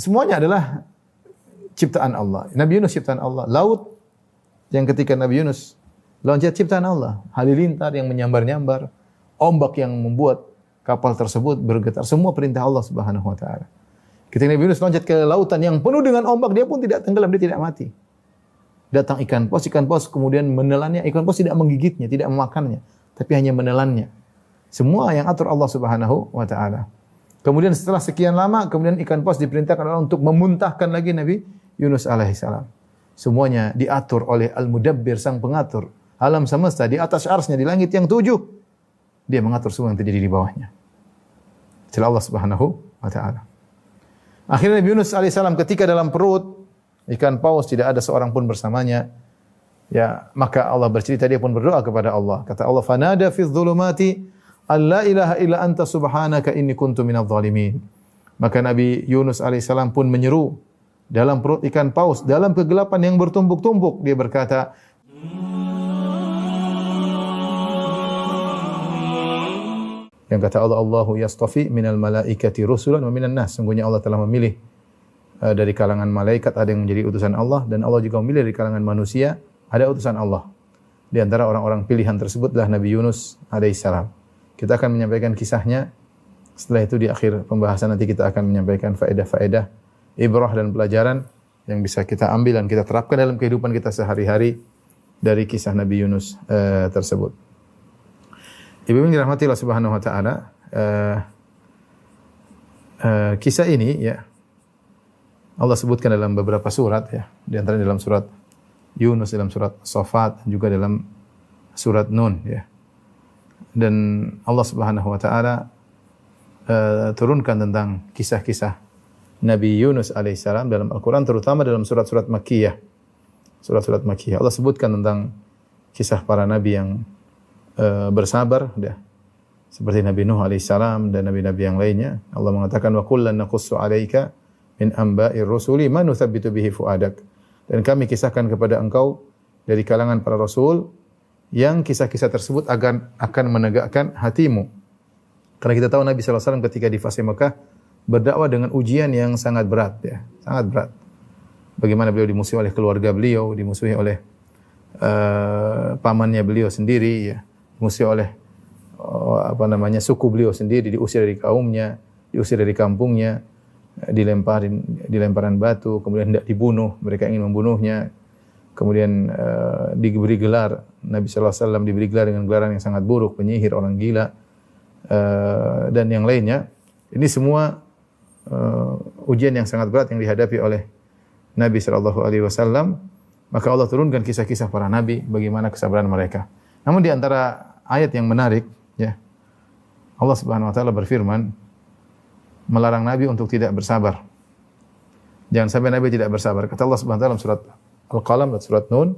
Semuanya adalah ciptaan Allah. Nabi Yunus ciptaan Allah. Laut yang ketika Nabi Yunus loncat ciptaan Allah. Halilintar yang menyambar-nyambar. Ombak yang membuat kapal tersebut bergetar. Semua perintah Allah Subhanahu wa taala. Ketika Nabi Yunus loncat ke lautan yang penuh dengan ombak, dia pun tidak tenggelam, dia tidak mati. Datang ikan paus kemudian menelannya. Ikan paus tidak menggigitnya, tidak memakannya, tapi hanya menelannya. Semua yang atur Allah Subhanahu wa taala. Kemudian setelah sekian lama, kemudian ikan paus diperintahkan Allah untuk memuntahkan lagi Nabi Yunus alaihissalam. Semuanya diatur oleh Al-Mudabbir, sang pengatur alam semesta, di atas arsy-Nya, di langit yang 7. Dia mengatur semua yang terjadi di bawahnya. Itulah Allah Subhanahu wa taala. Akhirnya Nabi Yunus alaihissalam ketika dalam perut ikan paus tidak ada seorang pun bersamanya. Ya, maka Allah bercerita, dia pun berdoa kepada Allah. Kata Allah, "Fanada fi dzulumati alla ilaha illa anta subhanaka inni kuntu minadh dhalimin." Maka Nabi Yunus alaihissalam pun menyeru dalam perut ikan paus, dalam kegelapan yang bertumpuk-tumpuk. Dia berkata, yang kata Allah, Allahu yastafi minal malaikati rusulan wa minan nas. Sungguhnya Allah telah memilih dari kalangan malaikat ada yang menjadi utusan Allah, dan Allah juga memilih dari kalangan manusia ada utusan Allah. Di antara orang-orang pilihan tersebutlah Nabi Yunus alaihissalam. Kita akan menyampaikan kisahnya. Setelah itu di akhir pembahasan nanti kita akan menyampaikan faedah-faedah, ibrah dan pelajaran yang bisa kita ambil dan kita terapkan dalam kehidupan kita sehari-hari dari kisah Nabi Yunus tersebut. Ibu yang dirahmati Allah Subhanahu wa taala, kisah ini ya Allah sebutkan dalam beberapa surat ya, di antaranya dalam surat Yunus, dalam surat Shafat, juga dalam surat Nun ya. Dan Allah Subhanahu wa taala turunkan tentang kisah-kisah Nabi Yunus alaihissalam dalam Al-Quran, terutama dalam surat-surat Makkiyah. Surat-surat Makkiyah. Allah sebutkan tentang kisah para nabi yang bersabar, ya. Seperti Nabi Nuh alaihissalam dan nabi-nabi yang lainnya. Allah mengatakan, wa kullan naqussu 'alaika min amba'ir rusuli ma nuthabbitu bihi fu'adak. Dan kami kisahkan kepada engkau dari kalangan para rasul yang kisah-kisah tersebut akan menegakkan hatimu. Karena kita tahu Nabi SAW ketika di fase Mekah berdakwah dengan ujian yang sangat berat, ya, sangat berat. Bagaimana beliau dimusuhi oleh keluarga beliau, dimusuhi oleh pamannya beliau sendiri, ya, dimusuhi oleh suku beliau sendiri, diusir dari kaumnya, diusir dari kampungnya, dilemparan batu, kemudian hendak dibunuh, mereka ingin membunuhnya. Kemudian diberi gelar, Nabi SAW diberi gelar dengan gelaran yang sangat buruk, penyihir, orang gila, dan yang lainnya. Ini semua ujian yang sangat berat yang dihadapi oleh Nabi SAW. Maka Allah turunkan kisah-kisah para nabi, bagaimana kesabaran mereka. Namun di antara ayat yang menarik, ya, Allah Subhanahu Wa Taala berfirman melarang Nabi untuk tidak bersabar. Jangan sampai Nabi tidak bersabar. Kata Allah Subhanahu Wa Taala dalam surat Al-Qalam dan surat Nun,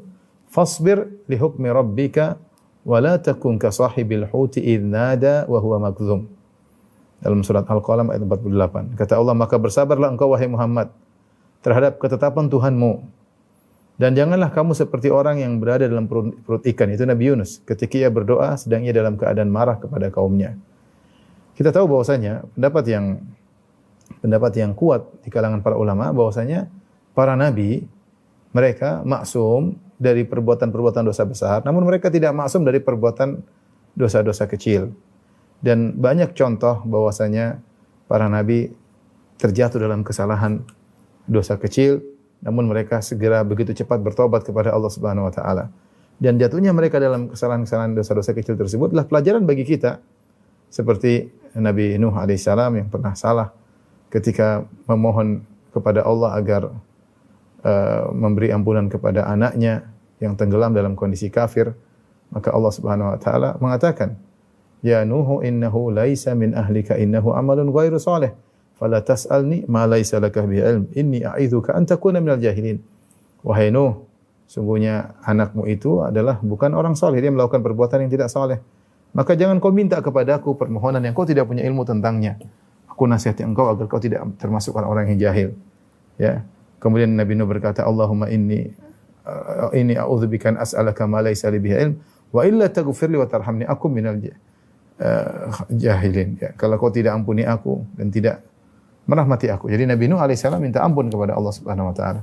"Fasbir li hukmi rabbika wa la takun ka sahibil huti idz nada wa huwa makdzum." Dalam surat Al-Qalam ayat 48. Kata Allah, maka bersabarlah engkau wahai Muhammad terhadap ketetapan Tuhanmu. Dan janganlah kamu seperti orang yang berada dalam perut ikan, itu Nabi Yunus, ketika ia berdoa sedang ia dalam keadaan marah kepada kaumnya. Kita tahu bahwasanya pendapat yang kuat di kalangan para ulama bahwasanya para nabi mereka maksum dari perbuatan-perbuatan dosa besar, namun mereka tidak maksum dari perbuatan dosa-dosa kecil. Dan banyak contoh bahwasanya para nabi terjatuh dalam kesalahan dosa kecil, namun mereka segera begitu cepat bertobat kepada Allah Subhanahu wa taala. Dan jatuhnya mereka dalam kesalahan-kesalahan dosa-dosa kecil tersebut adalah pelajaran bagi kita. Seperti Nabi Nuh alaihissalam yang pernah salah ketika memohon kepada Allah agar memberi ampunan kepada anaknya yang tenggelam dalam kondisi kafir. Maka Allah Subhanahu wa taala mengatakan, "Ya Nuh, innahu laisa min ahlika, innahu amalun ghairu salih. Fala tas'alni ma laisa laka bihi ilm. Inni a'idzuka an takuna minal jahilin." Wahai Nuh, sungguhnya anakmu itu adalah bukan orang saleh, dia melakukan perbuatan yang tidak saleh. Maka jangan kau minta kepadaku permohonan yang kau tidak punya ilmu tentangnya. Aku nasihati engkau agar kau tidak termasuk orang-orang yang jahil. Ya. Kemudian Nabi Nuh berkata, "Allahumma inni a'udzubika an as'alaka ma laisa li bihi ilm wa illa taghfirli wa tarhamni akum minal jahilin." Ya, kalau kau tidak ampuni aku dan tidak merahmati aku. Jadi Nabi Nuh alaihissalam minta ampun kepada Allah Subhanahu wa taala.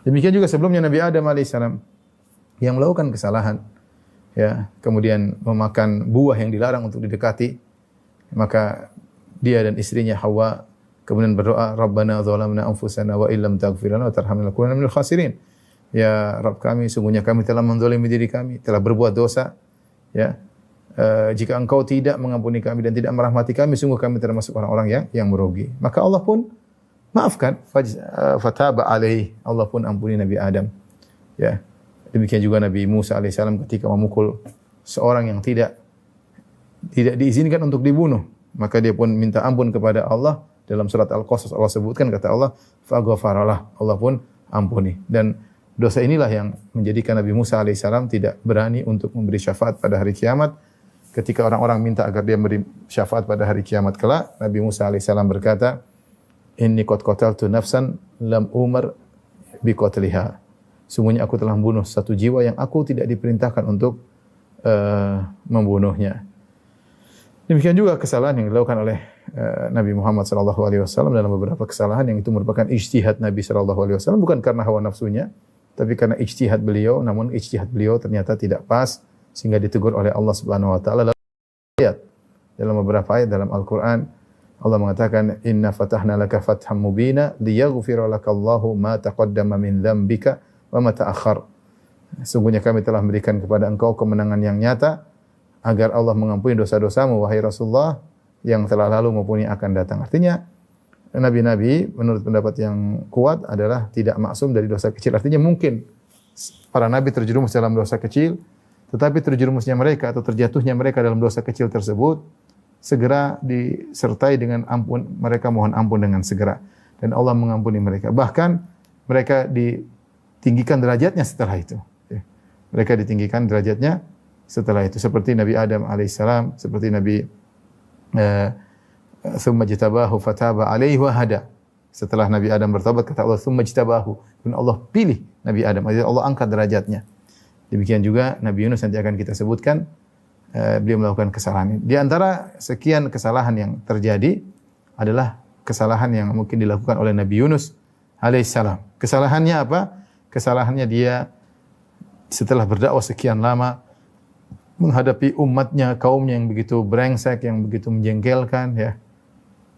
Demikian juga sebelumnya Nabi Adam alaihissalam yang melakukan kesalahan, ya, kemudian memakan buah yang dilarang untuk didekati, maka dia dan istrinya Hawa kemudian berdoa, Rabbana zalamna anfusana wa illam taghfir lana wa tarhamna lanakunanna minal khasirin. Ya Rabb kami, sungguhnya kami telah menzalimi diri kami, telah berbuat dosa, ya. Jika engkau tidak mengampuni kami dan tidak merahmati kami, sungguh kami termasuk orang-orang yang merugi. Maka Allah pun maafkan, fataba alaih, Allah pun ampuni Nabi Adam. Ya. Demikian juga Nabi Musa alaihissalam ketika memukul seorang yang tidak diizinkan untuk dibunuh, maka dia pun minta ampun kepada Allah. Dalam surat Al-Qasas Allah sebutkan, kata Allah, faghfaralah, Allah pun ampuni. Dan dosa inilah yang menjadikan Nabi Musa alaihissalam tidak berani untuk memberi syafaat pada hari kiamat. Ketika orang-orang minta agar dia memberi syafaat pada hari kiamat kelak, Nabi Musa alaihissalam berkata, inni qad qataltu nafsan lam umar bi qatliha. Sungguhnya aku telah membunuh satu jiwa yang aku tidak diperintahkan untuk membunuhnya. Demikian juga kesalahan yang dilakukan oleh Nabi Muhammad SAW dalam beberapa kesalahan yang itu merupakan ijtihad Nabi SAW, bukan karena hawa nafsunya, tapi karena ijtihad beliau. Namun ijtihad beliau ternyata tidak pas, sehingga ditegur oleh Allah Subhanahu wa taala dalam beberapa ayat dalam Al-Qur'an. Allah mengatakan, inna fatahna laka fatham mubina liyaghfira lakallahu ma taqaddama min dzambika wa ma ta'akhkhar. Sungguhnya kami telah memberikan kepada engkau kemenangan yang nyata agar Allah mengampuni dosa-dosamu wahai Rasulullah yang telah lalu maupun yang akan datang. Artinya nabi-nabi menurut pendapat yang kuat adalah tidak maksum dari dosa kecil. Artinya mungkin para nabi terjerumus dalam dosa kecil, tetapi terjerumusnya mereka atau terjatuhnya mereka dalam dosa kecil tersebut segera disertai dengan ampun, mereka mohon ampun dengan segera dan Allah mengampuni mereka. Bahkan mereka ditinggikan derajatnya setelah itu. Mereka ditinggikan derajatnya setelah itu, seperti Nabi Adam alaihissalam, seperti Nabi thumma jtabahu fataba alaihi wa hada. Setelah Nabi Adam bertobat, kata Allah thumma jtabahu, dan Allah pilih Nabi Adam, Allah angkat derajatnya. Demikian juga Nabi Yunus, nanti akan kita sebutkan beliau melakukan kesalahan. Di antara sekian kesalahan yang terjadi adalah kesalahan yang mungkin dilakukan oleh Nabi Yunus alaihissalam. Kesalahannya apa? Kesalahannya dia setelah berdakwah sekian lama menghadapi umatnya, kaumnya yang begitu brengsek, yang begitu menjengkelkan, ya.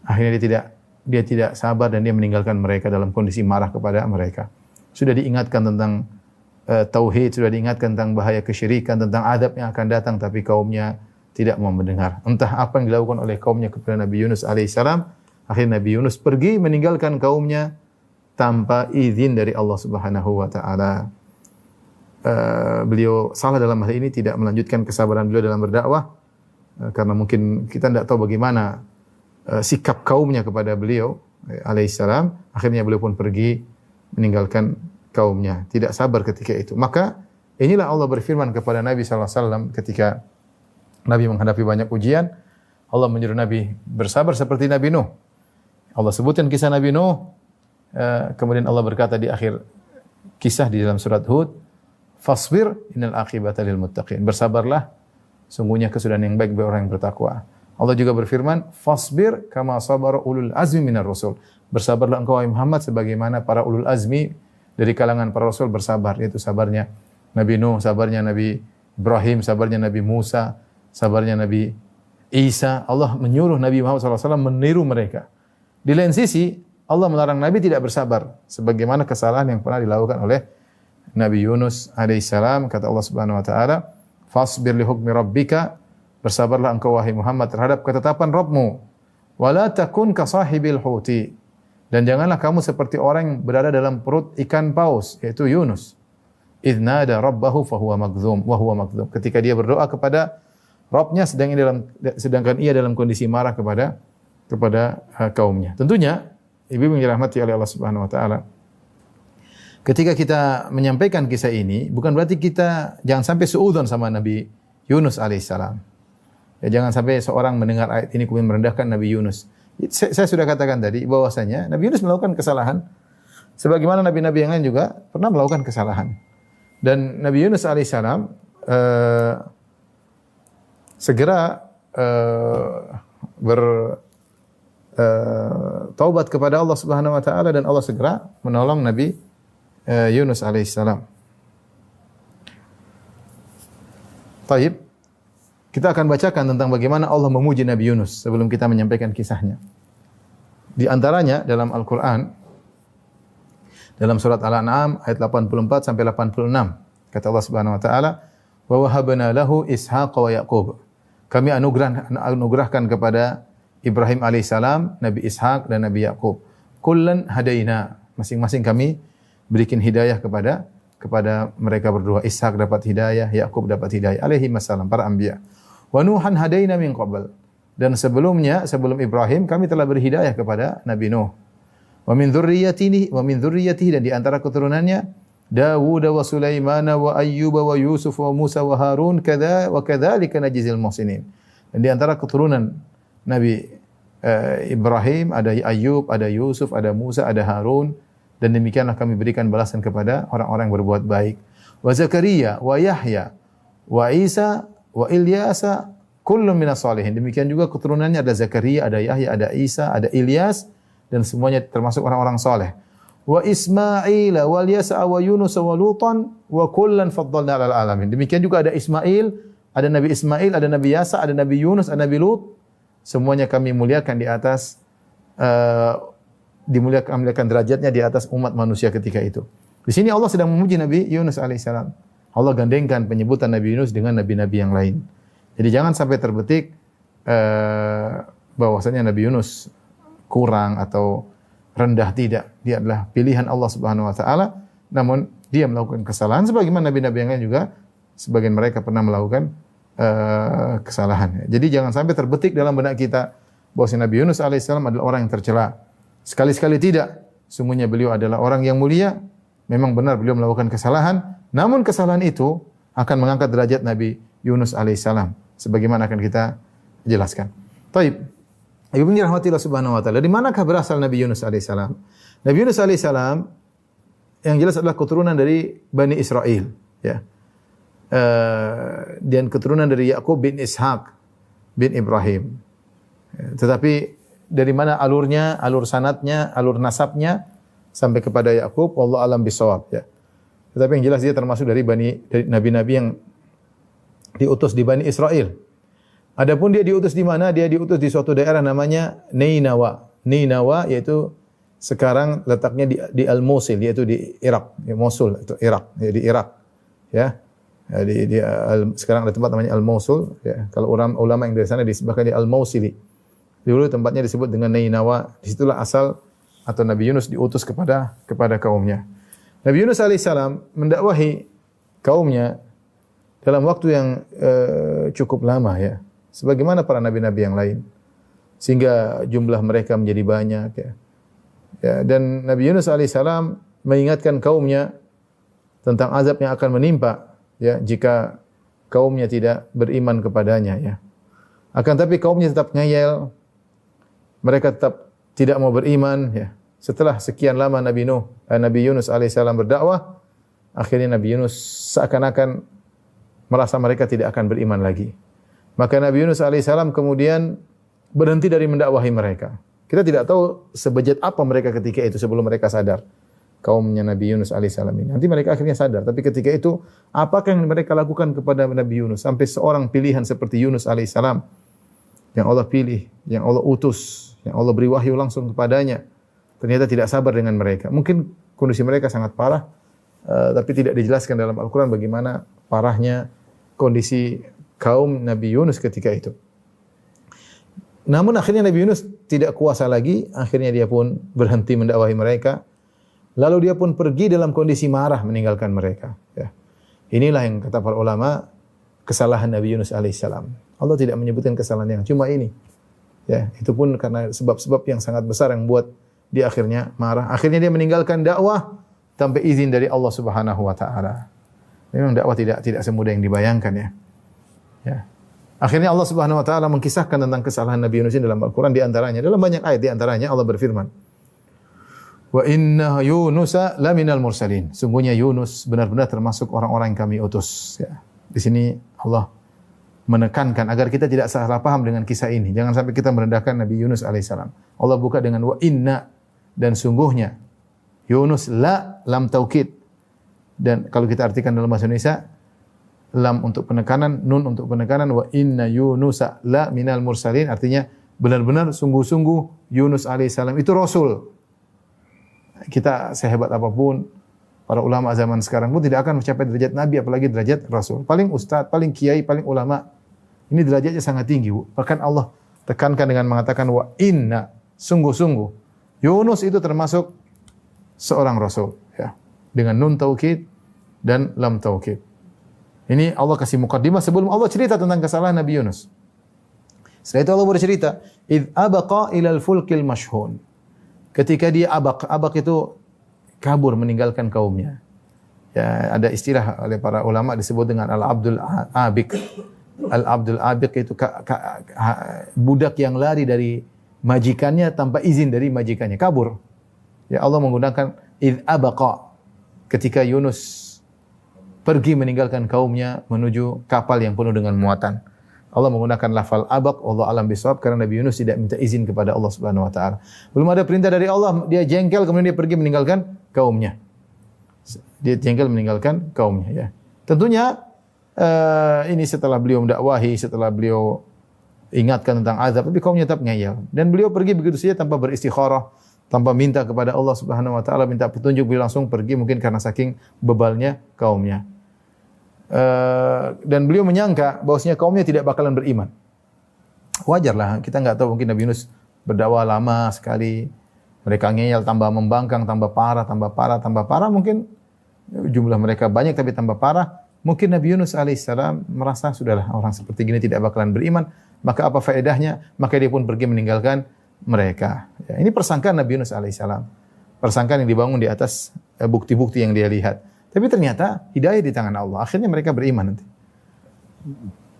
Akhirnya dia tidak sabar dan dia meninggalkan mereka dalam kondisi marah kepada mereka. Sudah diingatkan tentang tauhid, sudah diingatkan tentang bahaya kesyirikan, tentang adab yang akan datang, tapi kaumnya tidak mau mendengar. Entah apa yang dilakukan oleh kaumnya kepada Nabi Yunus alaihissalam. Akhirnya Nabi Yunus pergi meninggalkan kaumnya tanpa izin dari Allah Subhanahu wa taala. Beliau salah dalam hal ini, tidak melanjutkan kesabaran beliau dalam berdakwah, karena mungkin kita tidak tahu bagaimana sikap kaumnya kepada beliau alaihissalam. Akhirnya beliau pun pergi meninggalkan kaumnya, tidak sabar ketika itu. Maka inilah Allah berfirman kepada Nabi SAW ketika Nabi menghadapi banyak ujian. Allah menyuruh Nabi bersabar seperti Nabi Nuh. Allah sebutkan kisah Nabi Nuh. Kemudian Allah berkata di akhir kisah di dalam surat Hud, fasbir innal aqibata lil muttaqin. Bersabarlah, sungguhnya kesudahan yang baik bagi orang yang bertakwa. Allah juga berfirman, fasbir kama sabara ulul azmi minar rasul. Bersabarlah engkau wahai Muhammad sebagaimana para ulul azmi dari kalangan para rasul bersabar. Yaitu sabarnya Nabi Nuh, sabarnya Nabi Ibrahim, sabarnya Nabi Musa, sabarnya Nabi Isa. Allah menyuruh Nabi Muhammad SAW meniru mereka. Di lain sisi, Allah melarang Nabi tidak bersabar sebagaimana kesalahan yang pernah dilakukan oleh Nabi Yunus alaihissalam. Kata Allah Subhanahu wa taala, fasbir li hukmi rabbika, bersabarlah engkau wahai Muhammad terhadap ketetapan Rabbmu. Wala takun ka sahibil huti, dan janganlah kamu seperti orang yang berada dalam perut ikan paus, yaitu Yunus. Idz nada rabbahu fahuwa magdzum wa huwa magdzum. Ketika dia berdoa kepada Rabbnya sedangkan ia dalam kondisi marah kepada kaumnya. Tentunya ibu yang dirahmati oleh Allah Subhanahu wa taala, ketika kita menyampaikan kisah ini, bukan berarti kita jangan sampai suudzon sama Nabi Yunus alaihissalam. Ya, jangan sampai seorang mendengar ayat ini kemudian merendahkan Nabi Yunus. Saya sudah katakan tadi bahwasanya Nabi Yunus melakukan kesalahan, sebagaimana nabi-nabi yang lain juga pernah melakukan kesalahan. Dan Nabi Yunus alaihissalam segera taubat kepada Allah Subhanahu wa taala dan Allah segera menolong Nabi Yunus alaihissalam. Baik. Kita akan bacakan tentang bagaimana Allah memuji Nabi Yunus sebelum kita menyampaikan kisahnya. Di antaranya dalam Al-Qur'an dalam surat Al-An'am ayat 84 sampai 86 kata Allah Subhanahu wa taala, "Wa wahabna lahu Ishaq wa Yaqub." Kami anugerahkan kepada Ibrahim alaihissalam, Nabi Ishaq dan Nabi Yaqub. Kullan hadaina, masing-masing kami berikan hidayah kepada mereka berdua. Ishaq dapat hidayah, Yaqub dapat hidayah alaihi wassalam, para anbiya. Wa Nuhan hadaina min qabl. Dan sebelum Ibrahim kami telah beri hidayah kepada Nabi Nuh. Wa min dzurriyyatihi dan di antara keturunannya Dawud wa Sulaiman wa Ayyub wa Yusuf wa Musa wa Harun wa kadzalika najzil muhsinin. Dan di antara keturunan Nabi Ibrahim ada Ayyub, ada Yusuf, ada Musa, ada Harun, dan demikianlah kami berikan balasan kepada orang-orang yang berbuat baik. Wa Zakaria wa Yahya wa Isa wa Ilyasa kullun minas salihin. Demikian juga keturunannya ada Zakaria, ada Yahya, ada Isa, ada Ilyas, dan semuanya termasuk orang-orang saleh. Wa Ismail wa Yasa wa Yunus wa Lutan wa kullan faddalna 'alal alamin. Demikian juga ada Ismail, ada Nabi Ismail, ada Nabi Yasa, ada Nabi Yunus, ada Nabi Lut. Semuanya kami muliakan di atas dimuliakan derajatnya di atas umat manusia ketika itu. Di sini Allah sedang memuji Nabi Yunus alaihissalam. Allah gandengkan penyebutan Nabi Yunus dengan nabi-nabi yang lain. Jadi jangan sampai terbetik bahwasanya Nabi Yunus kurang atau rendah, tidak. Dia adalah pilihan Allah Subhanahu wa taala, namun dia melakukan kesalahan sebagaimana nabi-nabi yang lain juga sebagian mereka pernah melakukan kesalahan. Jadi jangan sampai terbetik dalam benak kita bahwa Nabi Yunus alaihissalam adalah orang yang tercela. Sekali-sekali tidak. Sungguhnya beliau adalah orang yang mulia. Memang benar beliau melakukan kesalahan, namun kesalahan itu akan mengangkat derajat Nabi Yunus alaihissalam sebagaimana akan kita jelaskan. Baik. Ibu dirahmati Allah Subhanahu wa taala. Dari manakah berasal Nabi Yunus alaihissalam? Nabi Yunus alaihissalam yang jelas adalah keturunan dari Bani Israel, ya. Dan keturunan dari Yaqub bin Ishaq bin Ibrahim. Tetapi dari mana alurnya, alur sanadnya, alur nasabnya sampai kepada Yaqub, wallahu alam bisawab, ya. Tetapi yang jelas dia termasuk dari nabi-nabi yang diutus di Bani Israel. Adapun dia diutus di mana? Dia diutus di suatu daerah namanya Ninawa. Ninawa yaitu sekarang letaknya di Al-Mosul, yaitu di Irak, di Mosul itu Irak, ya, di Irak, ya. Sekarang ada tempat namanya Al-Mosul, ya. Kalau ulama yang dari sana disebutkan di Al-Mausili. Dulu tempatnya disebut dengan Ninawa. Disitulah asal atau Nabi Yunus diutus kepada kaumnya. Nabi Yunus alaihissalam mendakwahi kaumnya dalam waktu yang cukup lama, ya. Sebagaimana para nabi-nabi yang lain. Sehingga jumlah mereka menjadi banyak, ya. Ya, dan Nabi Yunus alaihissalam mengingatkan kaumnya tentang azab yang akan menimpa, ya, jika kaumnya tidak beriman kepadanya, ya. Akan tapi kaumnya tetap ngeyel. Mereka tetap tidak mau beriman, ya. Setelah sekian lama Nabi Yunus alaihissalam berdakwah, akhirnya Nabi Yunus seakan-akan merasa mereka tidak akan beriman lagi. Maka Nabi Yunus alaihissalam kemudian berhenti dari mendakwahi mereka. Kita tidak tahu sebejat apa mereka ketika itu sebelum mereka sadar. Kaumnya Nabi Yunus alaihissalam ini. Nanti mereka akhirnya sadar. Tapi ketika itu, apakah yang mereka lakukan kepada Nabi Yunus? Sampai seorang pilihan seperti Yunus alaihissalam yang Allah pilih, yang Allah utus, yang Allah beri wahyu langsung kepadanya, ternyata tidak sabar dengan mereka. Mungkin kondisi mereka sangat parah, tapi tidak dijelaskan dalam Al-Quran bagaimana parahnya kondisi kaum Nabi Yunus ketika itu. Namun akhirnya Nabi Yunus tidak kuasa lagi, akhirnya dia pun berhenti mendakwahi mereka. Lalu dia pun pergi dalam kondisi marah meninggalkan mereka, ya. Inilah yang kata para ulama kesalahan Nabi Yunus alaihissalam. Allah tidak menyebutkan kesalahan yang cuma ini, ya. Itu pun karena sebab-sebab yang sangat besar yang buat dia akhirnya marah. Akhirnya dia meninggalkan dakwah tanpa izin dari Allah Subhanahu wa taala. Memang dakwah tidak semudah yang dibayangkan, ya. Ya. Akhirnya Allah Subhanahu wa taala mengkisahkan tentang kesalahan Nabi Yunus dalam Al-Qur'an, di antaranya dalam banyak ayat, di antaranya Allah berfirman, "Wa inna Yunusa laminal mursalin." Sungguhnya Yunus benar-benar termasuk orang-orang yang kami utus, ya. Di sini Allah menekankan agar kita tidak salah paham dengan kisah ini. Jangan sampai kita merendahkan Nabi Yunus alaihissalam. Allah buka dengan wa inna, dan sungguhnya. Yunus lam taukid. Dan kalau kita artikan dalam bahasa Indonesia, lam untuk penekanan, nun untuk penekanan, wa inna Yunusa la minal mursalin, artinya benar-benar sungguh-sungguh Yunus alaihissalam itu rasul. Kita sehebat apapun, para ulama zaman sekarang pun tidak akan mencapai derajat nabi, apalagi derajat rasul. Paling ustaz, paling kiai, paling ulama, ini derajatnya sangat tinggi. Bahkan Allah tekankan dengan mengatakan wa inna, sungguh-sungguh Yunus itu termasuk seorang rasul, ya. Dengan nun taukid dan lam taukid. Ini Allah kasih mukaddimah sebelum Allah cerita tentang kesalahan Nabi Yunus. Setelah itu Allah bercerita, id abaqa ilal fulkil mashhun. Ketika dia abaq itu kabur meninggalkan kaumnya. Ya, ada istilah oleh para ulama disebut dengan al-abdul abik. Al-abdul abik itu budak yang lari dari majikannya tanpa izin dari majikannya, kabur. Ya, Allah menggunakan id abaqa, ketika Yunus pergi meninggalkan kaumnya menuju kapal yang penuh dengan muatan. Allah menggunakan lafal abaq, Allah alam bisawab, karena Nabi Yunus tidak minta izin kepada Allah Subhanahu wa taala. Belum ada perintah dari Allah, dia jengkel, kemudian dia pergi meninggalkan kaumnya. Dia jengkel meninggalkan kaumnya, ya. Tentunya ini setelah beliau mendakwahi, setelah beliau ingatkan tentang azab, tapi kaumnya tetap ngeyel. Dan beliau pergi begitu saja tanpa beristikharah, tanpa minta kepada Allah Subhanahu wa taala, minta petunjuk, beliau langsung pergi, mungkin karena saking bebalnya kaumnya. Dan beliau menyangka bahwasanya kaumnya tidak bakalan beriman. Wajarlah, kita enggak tahu, mungkin Nabi Yunus berdakwah lama sekali. Mereka ngeyel, tambah membangkang, tambah parah, mungkin jumlah mereka banyak tapi tambah parah. Mungkin Nabi Yunus alaihissalam merasa sudahlah, orang seperti gini tidak bakalan beriman, maka apa faedahnya? Maka dia pun pergi meninggalkan mereka. Ya, ini persangkaan Nabi Yunus alaihissalam. Persangkaan yang dibangun di atas bukti-bukti yang dia lihat. Tapi ternyata hidayah di tangan Allah. Akhirnya mereka beriman nanti.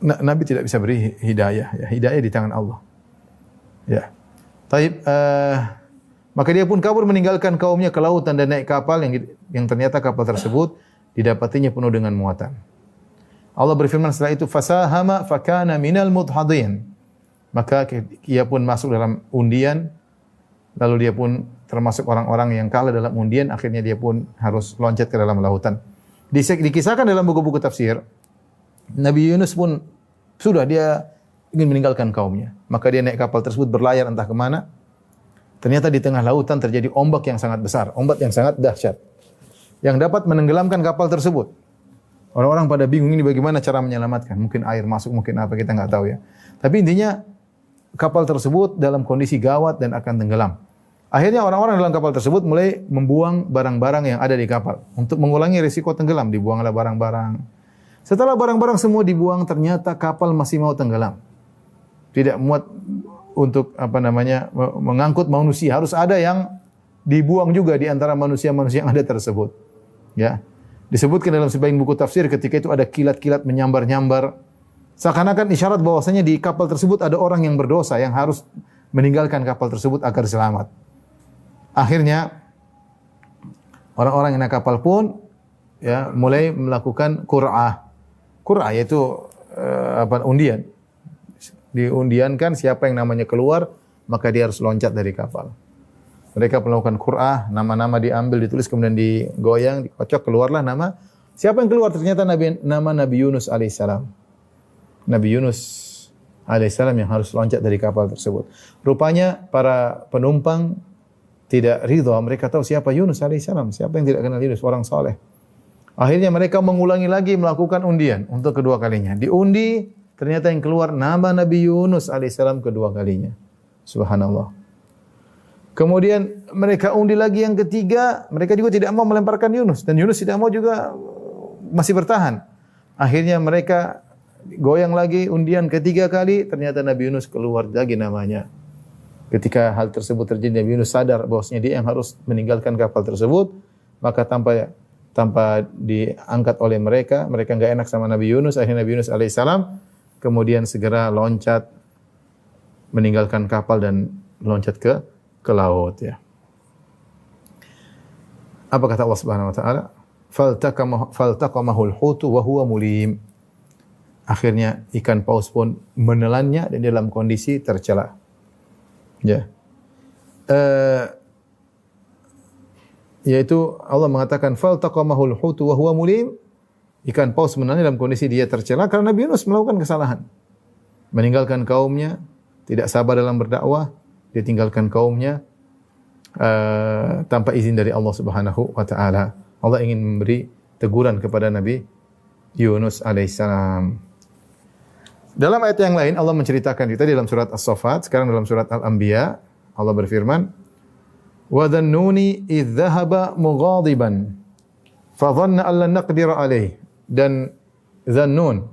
Nabi tidak bisa beri hidayah. Ya, hidayah di tangan Allah. Ya. Taib, maka dia pun kabur meninggalkan kaumnya ke lautan dan naik kapal yang ternyata kapal tersebut didapatinya penuh dengan muatan. Allah berfirman setelah itu, fasahama fakana minal mudhadin. Maka ia pun masuk dalam undian, lalu dia pun termasuk orang-orang yang kalah dalam undian, akhirnya dia pun harus loncat ke dalam lautan. Dikisahkan dalam buku-buku tafsir, Nabi Yunus pun sudah dia ingin meninggalkan kaumnya. Maka dia naik kapal tersebut berlayar entah kemana. Ternyata di tengah lautan terjadi ombak yang sangat besar, ombak yang sangat dahsyat, yang dapat menenggelamkan kapal tersebut. Orang-orang pada bingung ini bagaimana cara menyelamatkan. Mungkin air masuk, mungkin apa, kita nggak tahu ya. Tapi intinya kapal tersebut dalam kondisi gawat dan akan tenggelam. Akhirnya orang-orang dalam kapal tersebut mulai membuang barang-barang yang ada di kapal. Untuk mengulangi risiko tenggelam, dibuanglah barang-barang. Setelah barang-barang semua dibuang, ternyata kapal masih mau tenggelam. Tidak muat untuk mengangkut manusia. Harus ada yang dibuang juga di antara manusia-manusia yang ada tersebut. Ya. Disebutkan dalam sebagian buku tafsir, ketika itu ada kilat-kilat menyambar-nyambar. Seakan-akan isyarat bahwasanya di kapal tersebut ada orang yang berdosa yang harus meninggalkan kapal tersebut agar selamat. Akhirnya orang-orang yang naik kapal pun ya mulai melakukan qur'ah. Qur'ah yaitu undian. Diundiankan siapa yang namanya keluar, maka dia harus loncat dari kapal. Mereka melakukan qur'ah, nama-nama diambil, ditulis, kemudian digoyang, dikocok, keluarlah nama. Siapa yang keluar? Ternyata nama Nabi Yunus alaihissalam. Nabi Yunus alaihissalam yang harus loncat dari kapal tersebut. Rupanya para penumpang tidak ridha, mereka tahu siapa Yunus alaihissalam, siapa yang tidak kenal Yunus, orang saleh. Akhirnya mereka mengulangi lagi melakukan undian untuk kedua kalinya. Diundi, ternyata yang keluar nama Nabi Yunus alaihissalam kedua kalinya. Subhanallah. Kemudian mereka undi lagi yang ketiga, mereka juga tidak mau melemparkan Yunus, dan Yunus tidak mau juga, masih bertahan. Akhirnya mereka goyang lagi undian ketiga kali, ternyata Nabi Yunus keluar lagi namanya. Ketika hal tersebut terjadi, Nabi Yunus sadar bahwasanya dia yang harus meninggalkan kapal tersebut, maka tanpa diangkat oleh mereka enggak enak sama Nabi Yunus. Akhirnya Nabi Yunus alaihissalam kemudian segera loncat meninggalkan kapal dan loncat ke laut, ya. Apa kata Allah Subhanahu wa taala? Faltaqamahul hutu wa huwa mulim. Akhirnya ikan paus pun menelannya dan dalam kondisi tercela. Ya. Yaitu Allah mengatakan faltaqamahul hutu wa huwa mulim. Ikan paus menelannya dalam kondisi dia tercela karena Nabi Yunus melakukan kesalahan. Meninggalkan kaumnya, tidak sabar dalam berdakwah, dia tinggalkan kaumnya tanpa izin dari Allah Subhanahu wa taala. Allah ingin memberi teguran kepada Nabi Yunus alaihissalam. Dalam ayat yang lain Allah menceritakan kita dalam surat As-Saffat, sekarang dalam surat Al-Anbiya Allah berfirman, "Wa dhannuni idz dhahaba mughadiban fa dhanna an lan naqdira alaih." Dan dhannun,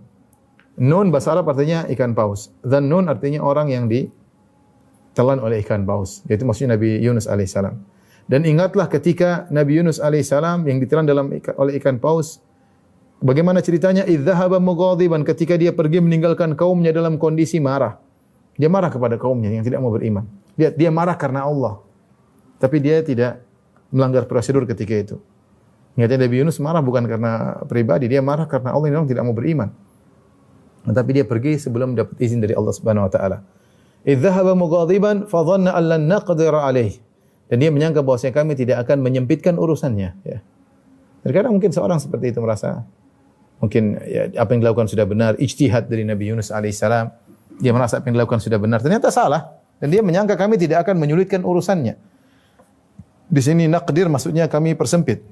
nun bahasa Arab artinya ikan paus. Dhannun artinya orang yang ditelan oleh ikan paus. Yaitu maksudnya Nabi Yunus alaihissalam. Dan ingatlah ketika Nabi Yunus alaihissalam yang ditelan oleh ikan paus. Bagaimana ceritanya? Idz dhahaba mughadiban, ketika dia pergi meninggalkan kaumnya dalam kondisi marah. Dia marah kepada kaumnya yang tidak mau beriman. Dia marah karena Allah. Tapi dia tidak melanggar prosedur ketika itu. Ingatnya Nabi Yunus marah bukan karena pribadi, dia marah karena Allah yang tidak mau beriman. Tapi dia pergi sebelum dapat izin dari Allah Subhanahu wa taala. Idz dhahaba mughadiban fa dhanna an lan naqdira alaih. Dan dia menyangka bahwasanya kami tidak akan menyempitkan urusannya, ya. Terkadang mungkin seorang seperti itu merasa mungkin ya, apa yang dilakukan sudah benar, ijtihad dari Nabi Yunus alaihissalam. Dia merasa apa yang dilakukan sudah benar, ternyata salah. Dan dia menyangka kami tidak akan menyulitkan urusannya. Di sini naqdir maksudnya kami persempit.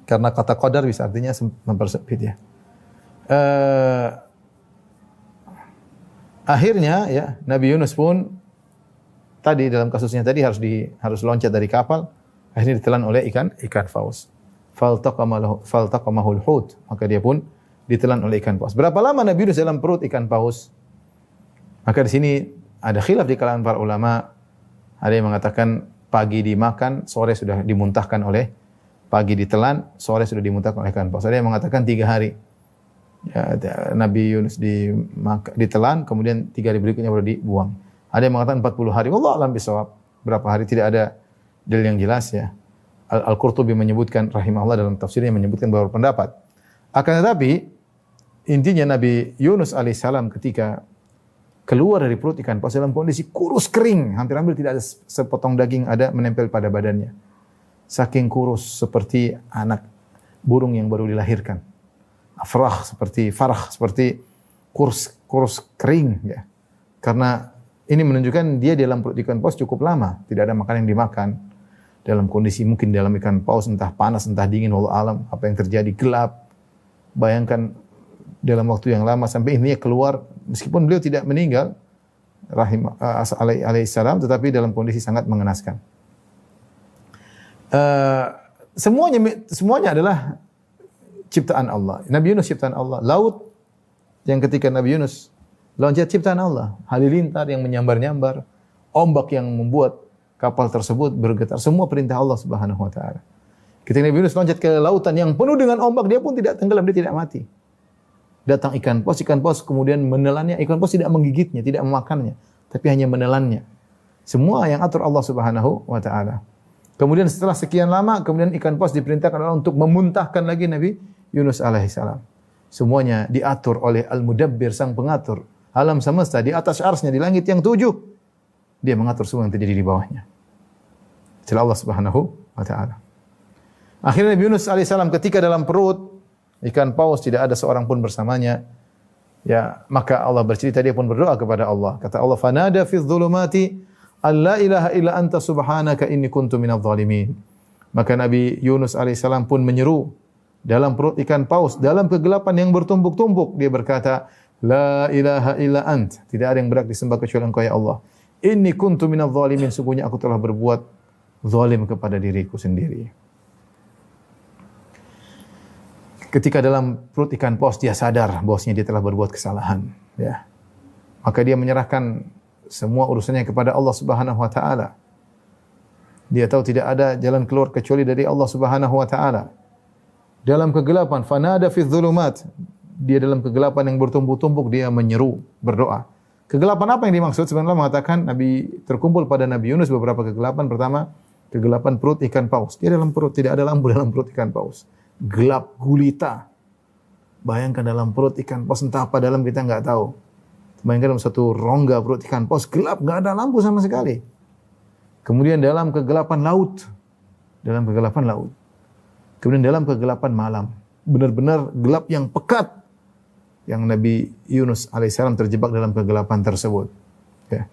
Karena kata qadar bisa artinya mempersempit, ya. Akhirnya ya Nabi Yunus pun tadi dalam kasusnya tadi harus loncat dari kapal, akhirnya ditelan oleh ikan paus. Faltaqamahul hut, maka dia pun ditelan oleh ikan paus. Berapa lama Nabi Yunus dalam perut ikan paus? Maka di sini ada khilaf di kalangan para ulama. Ada yang mengatakan pagi dimakan, sore sudah dimuntahkan oleh, pagi ditelan, sore sudah dimuntahkan oleh ikan paus. Ada yang mengatakan 3 hari. Ya, Nabi Yunus ditelan, kemudian 3 hari berikutnya baru dibuang. Ada yang mengatakan 40 hari. Wallahu a'lam bishawab. Berapa hari tidak ada dalil yang jelas, ya. Al-Qurtubi menyebutkan rahimahullah dalam tafsirnya menyebutkan beberapa pendapat. Akan tetapi intinya Nabi Yunus alaihissalam ketika keluar dari perut ikan paus dalam kondisi kurus kering, hampir-hampir tidak ada sepotong daging ada menempel pada badannya. Saking kurus seperti anak burung yang baru dilahirkan. Farah seperti kurus kering, ya. Karena ini menunjukkan dia dalam perut ikan paus cukup lama, tidak ada makanan yang dimakan. Dalam kondisi mungkin dalam ikan paus entah panas entah dingin, wallahu alam apa yang terjadi, gelap. Bayangkan dalam waktu yang lama sampai intinya keluar, meskipun beliau tidak meninggal alaihissalam, tetapi dalam kondisi sangat mengenaskan. Semuanya adalah ciptaan Allah. Nabi Yunus ciptaan Allah. Laut yang ketika Nabi Yunus loncat ciptaan Allah. Halilintar yang menyambar-nyambar, ombak yang membuat kapal tersebut bergetar, semua perintah Allah Subhanahu wa taala. Ketika Nabi Yunus loncat ke lautan yang penuh dengan ombak, dia pun tidak tenggelam, dia tidak mati. Datang ikan paus kemudian menelannya. Ikan paus tidak menggigitnya, tidak memakannya, tapi hanya menelannya. Semua yang atur Allah Subhanahu wa taala. Kemudian setelah sekian lama, kemudian ikan paus diperintahkan Allah untuk memuntahkan lagi Nabi Yunus alaihissalam. Semuanya diatur oleh Al-Mudabbir, sang pengatur alam semesta, di atas arsy-Nya, di langit yang 7. Dia mengatur semua yang terjadi di bawahnya. Itulah Allah Subhanahu wa taala. Akhirnya Nabi Yunus alaihissalam ketika dalam perut ikan paus tidak ada seorang pun bersamanya. Ya, maka Allah bercerita, dia pun berdoa kepada Allah. Kata Allah, "Fanada fi dhulumati alla ilaha illa anta subhanaka inni kuntu minadh dhalimin." Maka Nabi Yunus alaihissalam pun menyeru dalam perut ikan paus, dalam kegelapan yang bertumpuk-tumpuk, dia berkata, "La ilaha illa ant." Tidak ada yang berhak disembah kecuali Engkau ya Allah. Inni kuntu minadh dhalimin, sungguhnya aku telah berbuat zalim kepada diriku sendiri. Ketika dalam perut ikan paus dia sadar bahwasanya dia telah berbuat kesalahan, ya. Maka dia menyerahkan semua urusannya kepada Allah Subhanahu wa taala. Dia tahu tidak ada jalan keluar kecuali dari Allah Subhanahu wa taala. Dalam kegelapan, fanada fi dhulumat. Dia dalam kegelapan yang bertumpuk-tumpuk dia menyeru, berdoa. Kegelapan apa yang dimaksud? Sebenarnya mengatakan Nabi terkumpul pada Nabi Yunus beberapa kegelapan. Pertama, kegelapan perut ikan paus. Dia dalam perut, tidak ada lampu dalam perut ikan paus. Gelap gulita. Bayangkan dalam perut ikan paus, entah apa dalam kita nggak tahu. Bayangkan dalam satu rongga perut ikan paus, gelap, nggak ada lampu sama sekali. Kemudian dalam kegelapan laut. Kemudian dalam kegelapan malam. Benar-benar gelap yang pekat. Yang Nabi Yunus alaihissalam terjebak dalam kegelapan tersebut. Ya.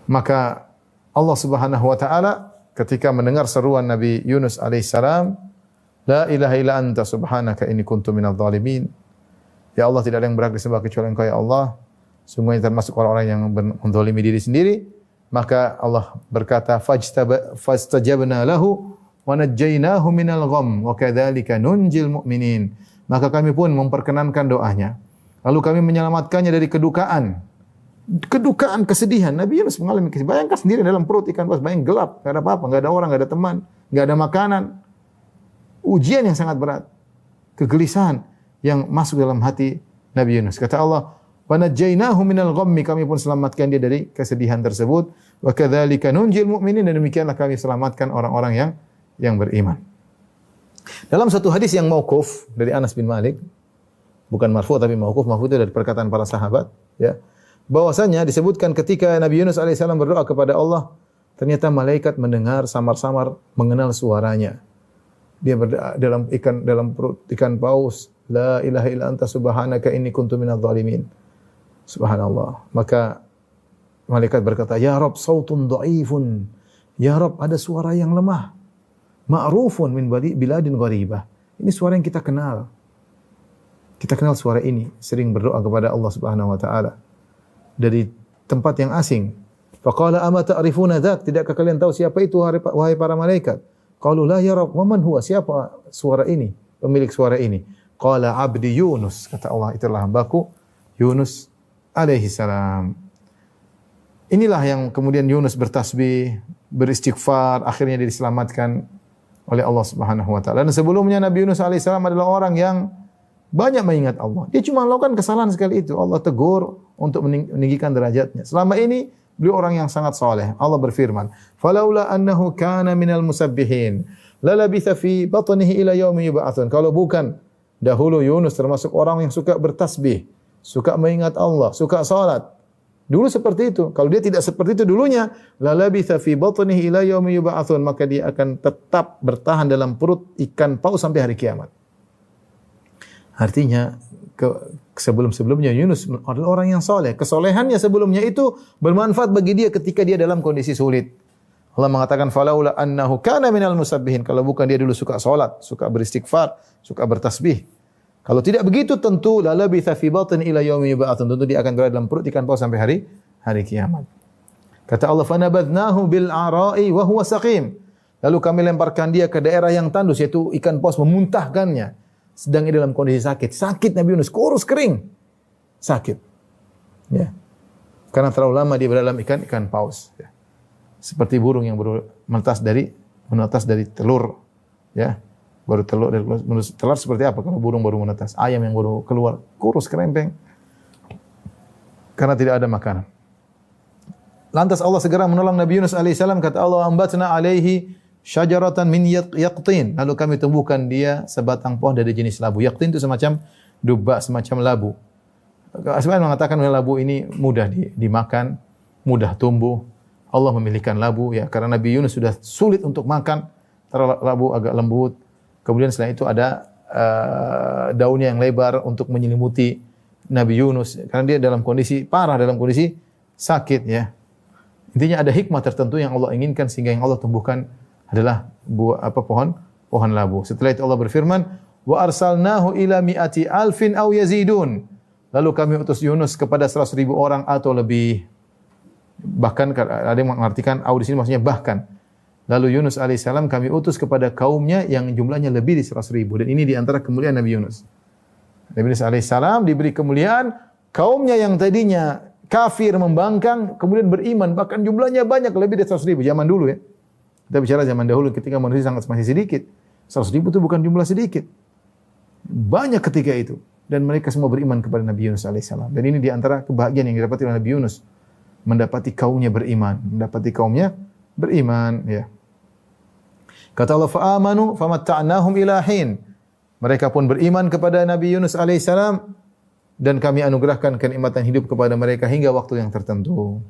Maka Allah Subhanahu wa taala ketika mendengar seruan Nabi Yunus alaihissalam, la ilaha illa anta subhanaka inni kuntu minadh dhalimin. Ya Allah, tidak ada yang berhak disembah kecuali Engkau ya Allah. Sungguhnya termasuk orang-orang yang menzalimi diri sendiri. Maka Allah berkata, fastajabna lahu wa najjaynahu minal gham wa kadzalika nunjil mu'minin. Maka kami pun memperkenankan doanya. Lalu kami menyelamatkannya dari kedukaan, kesedihan. Nabi Yunus mengalami kesedihan. Bayangkan sendiri dalam perut ikan paus, bayang gelap, enggak ada apa-apa, enggak ada orang, enggak ada teman, enggak ada makanan. Ujian yang sangat berat. Kegelisahan yang masuk dalam hati Nabi Yunus. Kata Allah, "Wa najjaynahu minal ghammi," kami pun selamatkan dia dari kesedihan tersebut. "Wa kadzalika nunjil mu'minin," dan demikianlah kami selamatkan orang-orang yang beriman. Dalam satu hadis yang mauquf dari Anas bin Malik, bukan marfu tapi mauquf itu dari perkataan para sahabat, ya. Bahwasanya disebutkan ketika Nabi Yunus alaihissalam berdoa kepada Allah, ternyata malaikat mendengar samar-samar mengenal suaranya. Dia berdoa dalam perut ikan paus, la ilaha illa anta subhanaka inni kuntu minadh dhalimin. Subhanallah. Maka malaikat berkata, "Ya Rabb, sautun dhaifun." Ya Rabb, ada suara yang lemah. Ma'rufun min biladin gharibah. Ini suara yang kita kenal. Kita kenal suara ini, sering berdoa kepada Allah Subhanahu wa taala dari tempat yang asing. Faqala ama ta'rifuna dzak? Tidakkah kalian tahu siapa itu wahai para malaikat? Qalu la ya Rabb, wa man huwa? Siapa suara ini? Pemilik suara ini? Qala abdi Yunus. Kata Allah, itulah hambaku Yunus alaihi salam. Inilah yang kemudian Yunus bertasbih, beristighfar, akhirnya dia diselamatkan oleh Allah Subhanahu wa taala. Dan sebelumnya Nabi Yunus alaihi salam adalah orang yang banyak mengingat Allah. Dia cuma melakukan kesalahan sekali itu. Allah tegur untuk meninggikan derajatnya. Selama ini beliau orang yang sangat saleh. Allah berfirman, "Falaula annahu kana minal musabbihin, lalabitha fi batnihi ila yaumi yub'atsun." Kalau bukan dahulu Yunus termasuk orang yang suka bertasbih, suka mengingat Allah, suka salat. Dulu seperti itu. Kalau dia tidak seperti itu dulunya, lalabitha fi batnihi ila yaumi yub'atsun, maka dia akan tetap bertahan dalam perut ikan paus sampai hari kiamat. Artinya sebelum-sebelumnya Yunus adalah orang yang soleh. Kesolehannya sebelumnya itu bermanfaat bagi dia ketika dia dalam kondisi sulit. Allah mengatakan falaula annahu kana minal musabbihin. Kalau bukan dia dulu suka salat, suka beristighfar, suka bertasbih. Kalau tidak begitu tentu lalabitha fi batni ila yaumi yub'atsun. Tentu dia akan berada dalam perut ikan paus sampai hari kiamat. Kata Allah, fanabadnahu bil ara'i wa huwa saqim. Lalu kami lemparkan dia ke daerah yang tandus, yaitu ikan paus memuntahkannya. Sedang dia dalam kondisi sakit. Sakit Nabi Yunus, kurus kering. Sakit. Ya. Karena terlalu lama dia berada dalam ikan paus. Ya. Seperti burung yang baru menetas dari telur. Ya. Baru telur dari telur seperti apa kalau burung baru menetas? Ayam yang baru keluar, kurus kerempeng. Karena tidak ada makanan. Lantas Allah segera menolong Nabi Yunus alaihissalam. Kata Allah, ambatna alaihi syajaratan min yaqtin. Lalu kami tumbuhkan dia sebatang pohon dari jenis labu. Yaqtin itu semacam dubak, semacam labu. Sebenarnya mengatakan labu ini mudah dimakan, mudah tumbuh. Allah memilihkan labu ya karena Nabi Yunus sudah sulit untuk makan. Labu agak lembut. Kemudian setelah itu ada daunnya yang lebar untuk menyelimuti Nabi Yunus karena dia dalam kondisi parah, dalam kondisi sakit ya. Intinya ada hikmah tertentu yang Allah inginkan sehingga yang Allah tumbuhkan adalah pohon labu. Setelah itu Allah berfirman, wa arsalnahu ila mi'ati alfin aw yazidun. Lalu kami utus Yunus kepada 100.000 orang atau lebih. Bahkan ada yang mengartikan di sini maksudnya bahkan. Lalu Yunus alaihissalam kami utus kepada kaumnya yang jumlahnya lebih di 100.000. Dan ini di antara kemuliaan Nabi Yunus. Nabi Yunus alaihissalam diberi kemuliaan, kaumnya yang tadinya kafir membangkang kemudian beriman, bahkan jumlahnya banyak lebih dari 100.000 zaman dulu ya. Kita bicara zaman dahulu ketika manusia masih sedikit. 100.000 itu bukan jumlah sedikit. Banyak ketika itu. Dan mereka semua beriman kepada Nabi Yunus alaihissalam. Dan ini di antara kebahagiaan yang didapati oleh Nabi Yunus. Mendapati kaumnya beriman. Ya. Kata Allah, fa'amanu famatta'nahum ila hin. Mereka pun beriman kepada Nabi Yunus alaihissalam dan kami anugerahkan kenikmatan hidup kepada mereka hingga waktu yang tertentu.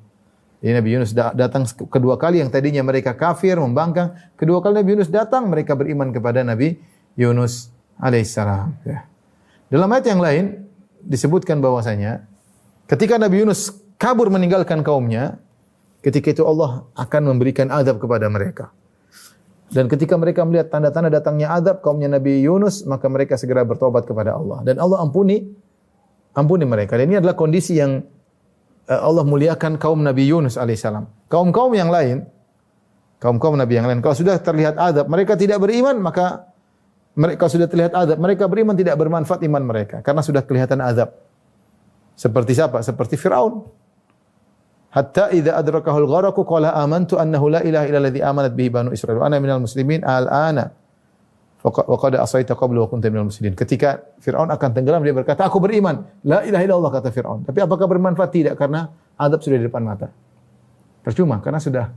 Jadi Nabi Yunus datang kedua kali, yang tadinya mereka kafir, membangkang. Kedua kali Nabi Yunus datang, mereka beriman kepada Nabi Yunus alaihissalam. Ya. Dalam ayat yang lain disebutkan bahwasanya ketika Nabi Yunus kabur meninggalkan kaumnya, ketika itu Allah akan memberikan azab kepada mereka. Dan ketika mereka melihat tanda-tanda datangnya azab kaumnya Nabi Yunus, maka mereka segera bertobat kepada Allah. Dan Allah ampuni mereka. Dan ini adalah kondisi yang Allah muliakan kaum Nabi Yunus alaihissalam. Kaum-kaum yang lain, kaum-kaum Nabi yang lain, kalau sudah terlihat azab, mereka tidak beriman, maka mereka sudah terlihat azab, mereka beriman tidak bermanfaat iman mereka. Karena sudah kelihatan azab. Seperti siapa? Seperti Fir'aun. Hatta idza adrakahul gharaqu qala amantu annahu la ilaha illa alladhi amanat bihi banu Israil wa ana minal muslimin al-ana wa qad asaita qablu wa kunta minal muslimin. Ketika Firaun akan tenggelam, dia berkata, aku beriman, la ilaha illallah, kata Firaun. Tapi apakah bermanfaat? Tidak, karena azab sudah di depan mata. Percuma, karena sudah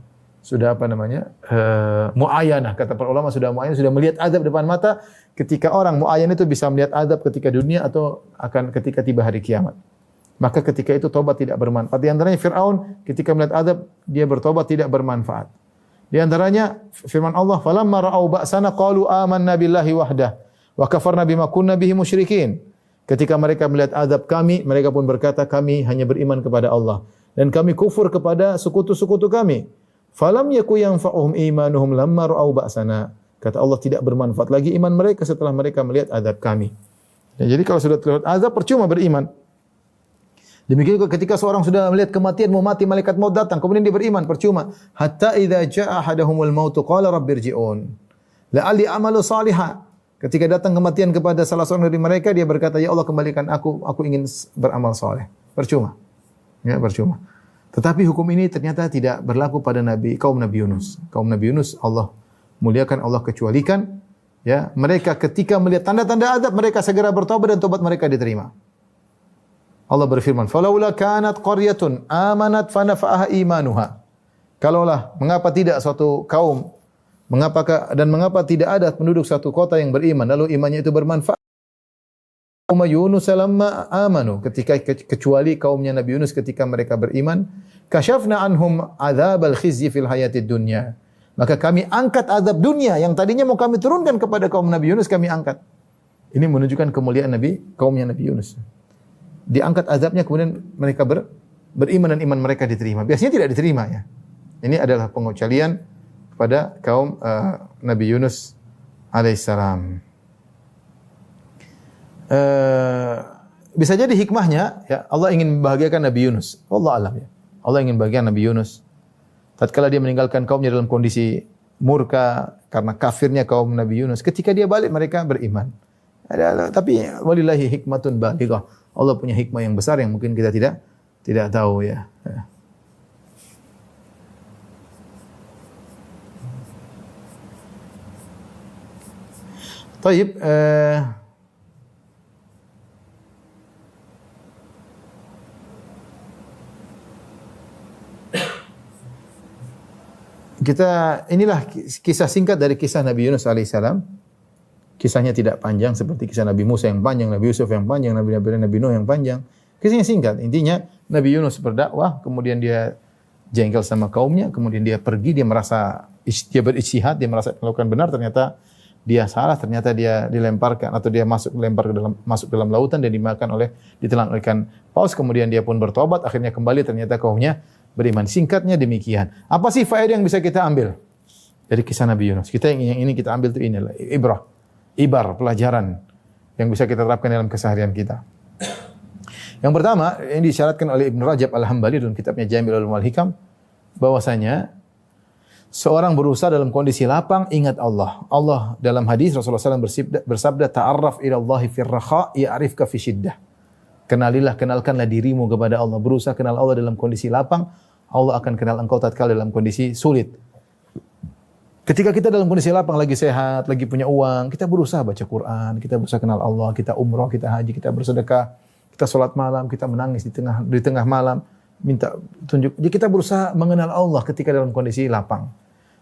muayyanah, kata para ulama, sudah muayyanah, sudah melihat azab depan mata. Ketika orang muayyan itu bisa melihat azab ketika dunia atau akan ketika tiba hari kiamat. Maka ketika itu tobat tidak bermanfaat. Di antaranya Fir'aun ketika melihat azab, dia bertobat tidak bermanfaat. Di antaranya firman Allah, "Falamma ra'au ba'sana qalu amanna billahi wahdah wa kafarna bima kunna bihi musyrikin." Ketika mereka melihat azab kami, mereka pun berkata, kami hanya beriman kepada Allah dan kami kufur kepada sekutu-sekutu kami. Falam yaku yanfa'uhum imanuhum lamma ra'au ba'sana. Kata Allah, tidak bermanfaat lagi iman mereka setelah mereka melihat azab kami. Dan jadi kalau sudah terlihat azab, percuma beriman. Demikian juga ketika seorang sudah melihat kematian, mau mati, malaikat maut datang, kemudian dia beriman, percuma. Hatta idza jaa ahadahumul mautu qala rabbirji'un la'alli amalu salihah. Ketika datang kematian kepada salah seorang dari mereka, dia berkata, ya Allah, kembalikan aku ingin beramal saleh. Percuma. Ya, percuma. Tetapi hukum ini ternyata tidak berlaku pada kaum Nabi Yunus. Kaum Nabi Yunus Allah muliakan, Allah kecualikan. Ya, mereka ketika melihat tanda-tanda azab, mereka segera bertobat dan tobat mereka diterima. Allah berfirman, "Falaula kanat qaryatun amanat fanafa'aha imanuha." Kalaulah, mengapa tidak suatu kaum, mengapa tidak ada penduduk satu kota yang beriman lalu imannya itu bermanfaat? Kaum Yunus lamma amanu, kecuali kaumnya Nabi Yunus ketika mereka beriman, kasyafna anhum adzabal khizyi fil hayatid dunya. Maka kami angkat azab dunia yang tadinya mau kami turunkan kepada kaum Nabi Yunus, kami angkat. Ini menunjukkan kemuliaan kaumnya Nabi Yunus. Diangkat azabnya, kemudian mereka beriman dan iman mereka diterima. Biasanya tidak diterima, ya. Ini adalah pengecualian kepada kaum Nabi Yunus alaihissalam. Bisa jadi hikmahnya, ya, Allah ingin membahagiakan Nabi Yunus. Allah alam, ya. Allah ingin membahagiakan Nabi Yunus. Tatkala dia meninggalkan kaumnya dalam kondisi murka karena kafirnya kaum Nabi Yunus, ketika dia balik mereka beriman. Tapi walillahi hikmatun balighah. Allah punya hikmah yang besar yang mungkin kita tidak tahu, ya. Taib, inilah kisah singkat dari kisah Nabi Yunus alaihissalam. Kisahnya tidak panjang seperti kisah Nabi Musa yang panjang, Nabi Yusuf yang panjang, Nabi Nuh yang panjang. Kisahnya singkat. Intinya Nabi Yunus berdakwah, kemudian dia jengkel sama kaumnya, kemudian dia pergi, dia berijtihad, dia merasa melakukan benar, ternyata dia salah, ternyata dia dilemparkan atau dia masuk dalam lautan dan ditelan oleh ikan paus, kemudian dia pun bertobat, akhirnya kembali, ternyata kaumnya beriman. Singkatnya demikian. Apa sih faedah yang bisa kita ambil dari kisah Nabi Yunus? Yang ini kita ambil itu inilah ibar, pelajaran yang bisa kita terapkan dalam keseharian kita. Yang pertama, ini disyaratkan oleh Ibn Rajab Al-Hambali dalam kitabnya Jami'ul Ulum wal Hikam, bahwasanya seorang berusaha dalam kondisi lapang, ingat Allah. Allah dalam hadis Rasulullah SAW bersabda, ta'arraf ila Allahi fir rakha ya'rifka fi syiddah. Kenalkanlah dirimu kepada Allah. Berusaha kenal Allah dalam kondisi lapang, Allah akan kenal engkau tatkala dalam kondisi sulit. Ketika kita dalam kondisi lapang, lagi sehat, lagi punya uang, kita berusaha baca Quran, kita berusaha kenal Allah, kita umrah, kita haji, kita bersedekah, kita sholat malam, kita menangis di tengah malam, minta tunjuk. Jadi kita berusaha mengenal Allah ketika dalam kondisi lapang.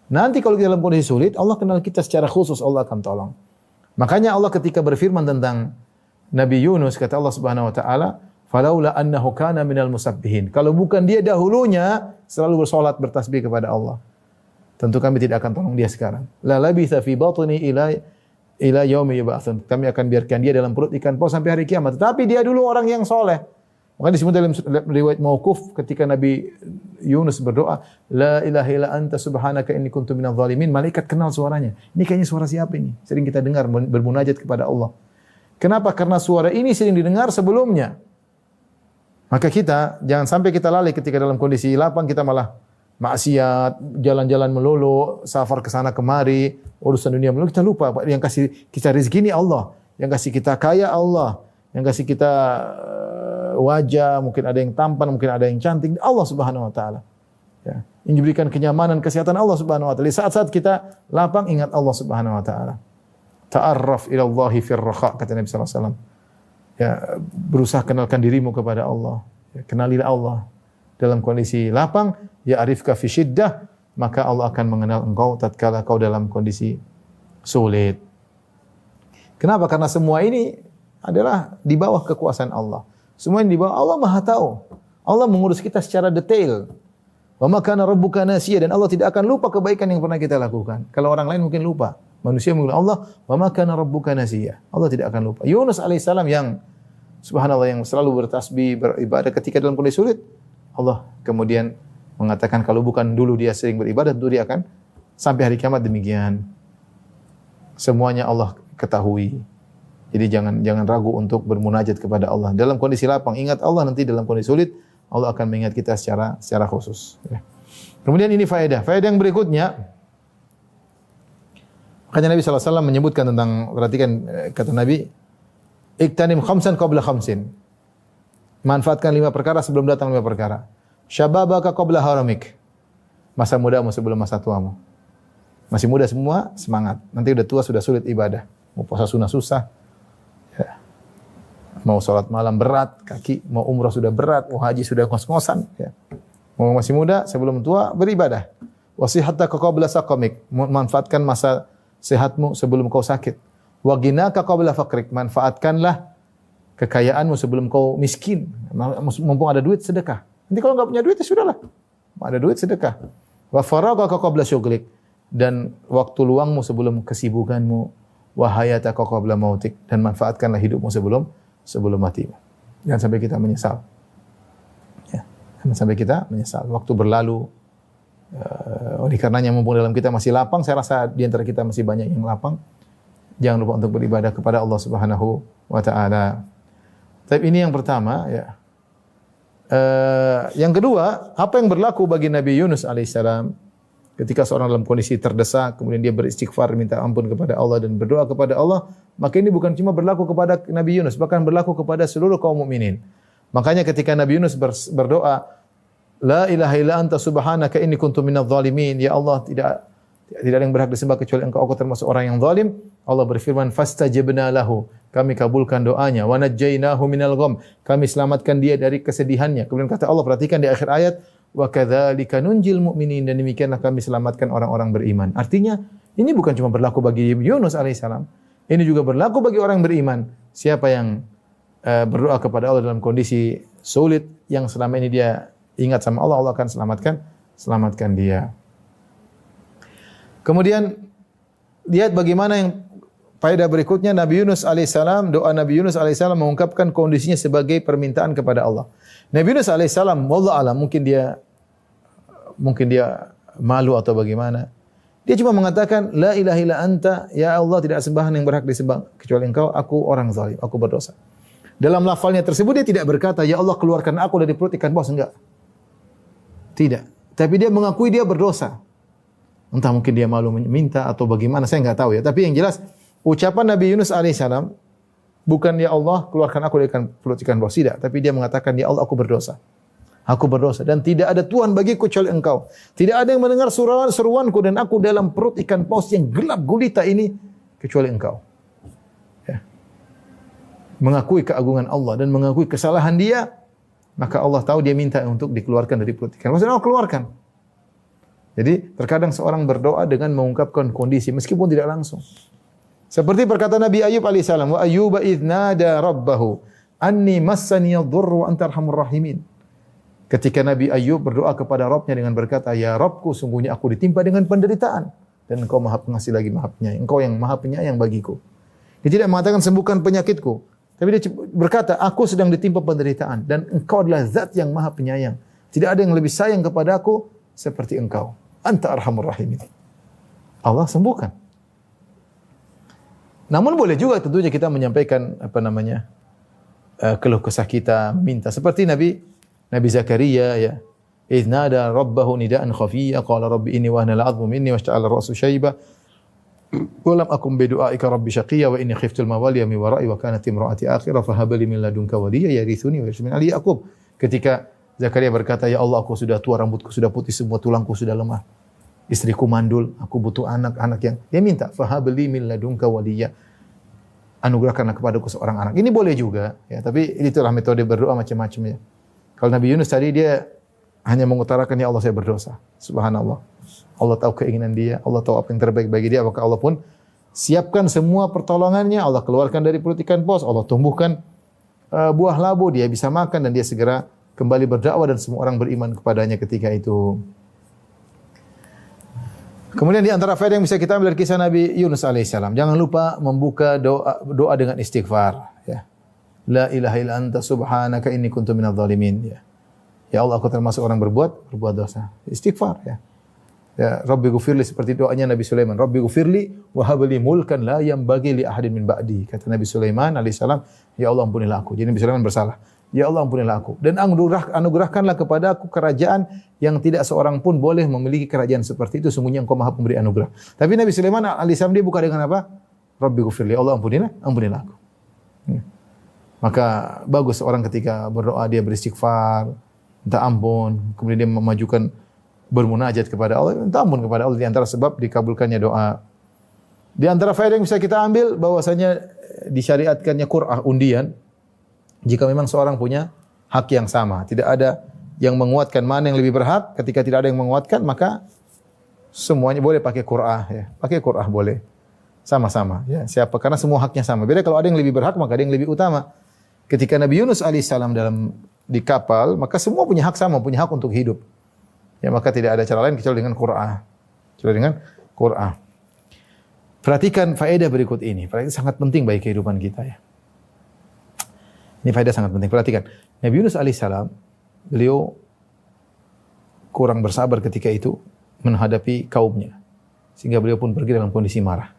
Nanti kalau kita dalam kondisi sulit, Allah kenal kita secara khusus, Allah akan tolong. Makanya Allah ketika berfirman tentang Nabi Yunus, kata Allah Subhanahu wa taala, "Falaula annahu kana minal musabbihin." Kalau bukan dia dahulunya selalu bersolat bertasbih kepada Allah, tentu kami tidak akan tolong dia sekarang. La labitha fi batni ila yaumi yub'atsun. Kami akan biarkan dia dalam perut ikan paus sampai hari kiamat. Tetapi dia dulu orang yang soleh. Maka disebut dalam riwayat mauquf ketika Nabi Yunus berdoa, "La ilaha illa anta subhanaka inni kuntu minadh dhalimin." Malaikat kenal suaranya. Ini kayaknya suara siapa ini? Sering kita dengar bermunajat kepada Allah. Kenapa? Karena suara ini sering didengar sebelumnya. Maka kita jangan sampai kita lalai ketika dalam kondisi lapang kita malah maksiat, jalan-jalan melulu, safar ke sana kemari, urusan dunia melulu, kita lupa yang kasih kita rezeki ini Allah, yang kasih kita kaya Allah, yang kasih kita wajah, mungkin ada yang tampan, mungkin ada yang cantik, Allah Subhanahu wa taala. Ya, yang diberikan kenyamanan, kesehatan Allah Subhanahu wa taala. Di saat-saat kita lapang ingat Allah Subhanahu wa taala. Ta'arraf ila Allahi fir raha, kata Nabi sallallahu alaihi wasallam. Ya, berusaha kenalkan dirimu kepada Allah. Ya, kenalilah Allah dalam kondisi lapang, ya arifka fi syiddah, maka Allah akan mengenal engkau tatkala kau dalam kondisi sulit. Kenapa? Karena semua ini adalah di bawah kekuasaan Allah. Semua ini di bawah Allah Maha tahu. Allah mengurus kita secara detail. Wa ma kana rabbuka nasiya, dan Allah tidak akan lupa kebaikan yang pernah kita lakukan. Kalau orang lain mungkin lupa, manusia mungkin Allah, wa ma kana rabbuka nasiya. Allah tidak akan lupa. Yunus alaihissalam yang subhanallah yang selalu bertasbih, beribadah ketika dalam kondisi sulit, Allah kemudian mengatakan kalau bukan dulu dia sering beribadah, tentu dia akan sampai hari kiamat demikian. Semuanya Allah ketahui. Jadi jangan ragu untuk bermunajat kepada Allah. Dalam kondisi lapang ingat Allah, nanti dalam kondisi sulit Allah akan mengingat kita secara khusus. Ya. Kemudian ini faedah. Faedah yang berikutnya, makanya Nabi SAW menyebutkan tentang, perhatikan kata Nabi, iktanim khamsan qabla khamsin. Manfaatkan 5 perkara sebelum datang 5 perkara. Syababaka qabla haramik. Masa mudamu sebelum masa tuamu. Masih muda semua, semangat. Nanti udah tua sudah sulit ibadah. Mau puasa sunnah susah. Ya. Mau sholat malam berat, kaki. Mau umrah sudah berat, mau haji sudah ngos-ngosan. Ya. Mau masih muda, sebelum tua beribadah. Wasihataka qabla saqamik. Manfaatkan masa sehatmu sebelum kau sakit. Wa ghinaka qabla faqrik. Manfaatkanlah kekayaanmu sebelum kau miskin. Mumpung ada duit, sedekah. Nanti kalau enggak punya duit, ya sudahlah. Ada duit, sedekah. Wa faragaka qabla syughlik. Dan waktu luangmu sebelum kesibukanmu. Wa hayataka qabla mautik. Dan manfaatkanlah hidupmu sebelum matimu. Jangan sampai kita menyesal. Ya. Jangan sampai kita menyesal. Waktu berlalu. Oleh karenanya mumpung dalam kita masih lapang, saya rasa di antara kita masih banyak yang lapang. Jangan lupa untuk beribadah kepada Allah Subhanahu wa taala. Tapi ini yang pertama, ya. Yang kedua, apa yang berlaku bagi Nabi Yunus alaihissalam ketika seorang dalam kondisi terdesak, kemudian dia beristighfar, minta ampun kepada Allah dan berdoa kepada Allah, maka ini bukan cuma berlaku kepada Nabi Yunus, bahkan berlaku kepada seluruh kaum mukminin. Makanya ketika Nabi Yunus berdoa, La ilaha illa anta subhanaka inni kuntu minadh dhalimin. Ya Allah, tidak ada yang berhak disembah kecuali Engkau, aku termasuk orang yang zalim. Allah berfirman, fastajabna lahu. Kami kabulkan doanya. Wa najjaynahu minal gham. Kami selamatkan dia dari kesedihannya. Kemudian kata Allah, perhatikan di akhir ayat, wa kadzalika nunjil mu'minin, dan demikianlah kami selamatkan orang-orang beriman. Artinya, ini bukan cuma berlaku bagi Yunus alaihissalam. Ini juga berlaku bagi orang beriman. Siapa yang berdoa kepada Allah dalam kondisi sulit, yang selama ini dia ingat sama Allah, Allah akan selamatkan dia. Kemudian lihat bagaimana yang faedah berikutnya, Nabi Yunus alaihissalam, doa Nabi Yunus alaihissalam mengungkapkan kondisinya sebagai permintaan kepada Allah. Nabi Yunus alaihissalam, wallahu a'lam, mungkin dia malu atau bagaimana. Dia cuma mengatakan, la ilaha illa anta, ya Allah, tidak sembahan yang berhak disembah kecuali Engkau, aku orang zalim, aku berdosa. Dalam lafalnya tersebut dia tidak berkata, ya Allah keluarkan aku dari perut ikan paus, enggak. Tidak. Tapi dia mengakui dia berdosa. Entah mungkin dia malu minta atau bagaimana, saya enggak tahu ya. Tapi yang jelas, ucapan Nabi Yunus alaihissalam bukan ya Allah keluarkan aku dari perut ikan paus, tidak. Tapi dia mengatakan, ya Allah aku berdosa. Aku berdosa dan tidak ada Tuhan bagiku kecuali Engkau. Tidak ada yang mendengar seruanku dan aku dalam perut ikan paus yang gelap gulita ini kecuali Engkau. Ya. Mengakui keagungan Allah dan mengakui kesalahan dia, maka Allah tahu dia minta untuk dikeluarkan dari perut ikan paus. Allah keluarkan. Jadi terkadang seorang berdoa dengan mengungkapkan kondisi meskipun tidak langsung. Seperti perkataan Nabi Ayub alaihissalam, wa ayyuba idz nada rabbahu anni massani yadhurru wa anta arhamur rahimin. Ketika Nabi Ayub berdoa kepada Rabbnya dengan berkata, ya Rabbku, sungguhnya aku ditimpa dengan penderitaan dan Engkau Maha Pengasih lagi Maha Penyayang. Engkau yang Maha Penyayang bagiku. Dia tidak mengatakan sembuhkan penyakitku, tapi dia berkata, aku sedang ditimpa penderitaan dan Engkau adalah Zat yang Maha Penyayang. Tidak ada yang lebih sayang kepada aku seperti Engkau. Anta arhamur rahimin. Allah sembuhkan. Namun boleh juga tentunya kita menyampaikan keluh kesah kita, minta seperti Nabi Zakaria ya. Idz nada rabbahu nidaan khafiyya qala rabbi inni wahana al-'azmu minni washta'ala ar-ra'su shayba wa lam akum bi du'aika rabbi shaqiyya wa inni khiftu al-mawaliya min wara'i wa kanat imra'ati akhira fa hab li min ladunka waliyya yarithuni wa yarsuni ali Yaqub. Ketika Zakaria berkata, ya Allah, aku sudah tua, rambutku sudah putih, semua tulangku sudah lemah. Istriku mandul, aku butuh anak yang dia minta fa hab li min ladunka waliyya. Anugerahkanlah kepadaku seorang anak. Ini boleh juga ya, tapi itulah metode berdoa macam-macam ya. Kalau Nabi Yunus tadi dia hanya mengutarakan, ya Allah saya berdosa. Subhanallah. Allah tahu keinginan dia, Allah tahu apa yang terbaik bagi dia, maka Allah pun siapkan semua pertolongannya, Allah keluarkan dari perut ikan paus, Allah tumbuhkan buah labu, dia bisa makan dan dia segera kembali berdakwah dan semua orang beriman kepadanya ketika itu. Kemudian di antara faedah yang bisa kita ambil dari kisah Nabi Yunus alaihissalam, jangan lupa membuka doa dengan istighfar ya. La ilaha illa anta subhanaka inni kuntu minadh dhalimin ya. Ya Allah, aku termasuk orang berbuat dosa. Istighfar ya. Ya, Rabbi ghfirli, seperti doanya Nabi Sulaiman. Rabbi ghfirli wa hab li mulkan la yanbaghi li ahadin min ba'di. Kata Nabi Sulaiman alaihissalam, ya Allah ampunilah aku. Jadi Nabi Sulaiman bersalah. Ya Allah ampunilah aku dan anugerahkanlah kepada aku kerajaan yang tidak seorang pun boleh memiliki kerajaan seperti itu. Sungguhnya Engkau Maha Pemberi anugerah. Tapi Nabi Sulaiman alaihissalam dia buka dengan apa? Rabbi ghfirli, Allah ampunilah aku. Maka bagus orang ketika berdoa dia beristighfar, minta ampun, kemudian dia memajukan bermunajat kepada Allah, minta ampun kepada Allah, di antara sebab dikabulkannya doa. Di antara faedah yang bisa kita ambil bahwasanya disyariatkannya qur'ah, undian, jika memang seorang punya hak yang sama, tidak ada yang menguatkan mana yang lebih berhak. Ketika tidak ada yang menguatkan, maka semuanya boleh pakai qur'ah ya. Pakai qur'ah boleh. Sama-sama ya. Siapa? Karena semua haknya sama. Beda kalau ada yang lebih berhak, maka ada yang lebih utama. Ketika Nabi Yunus alaihissalam di kapal, maka semua punya hak sama, punya hak untuk hidup. Ya, maka tidak ada cara lain kecuali dengan qur'ah. Perhatikan faedah berikut ini. Faedah sangat penting bagi kehidupan kita ya. Ini faedah sangat penting. Perhatikan. Nabi Yunus alaihissalam, beliau kurang bersabar ketika itu menghadapi kaumnya. Sehingga beliau pun pergi dalam kondisi marah.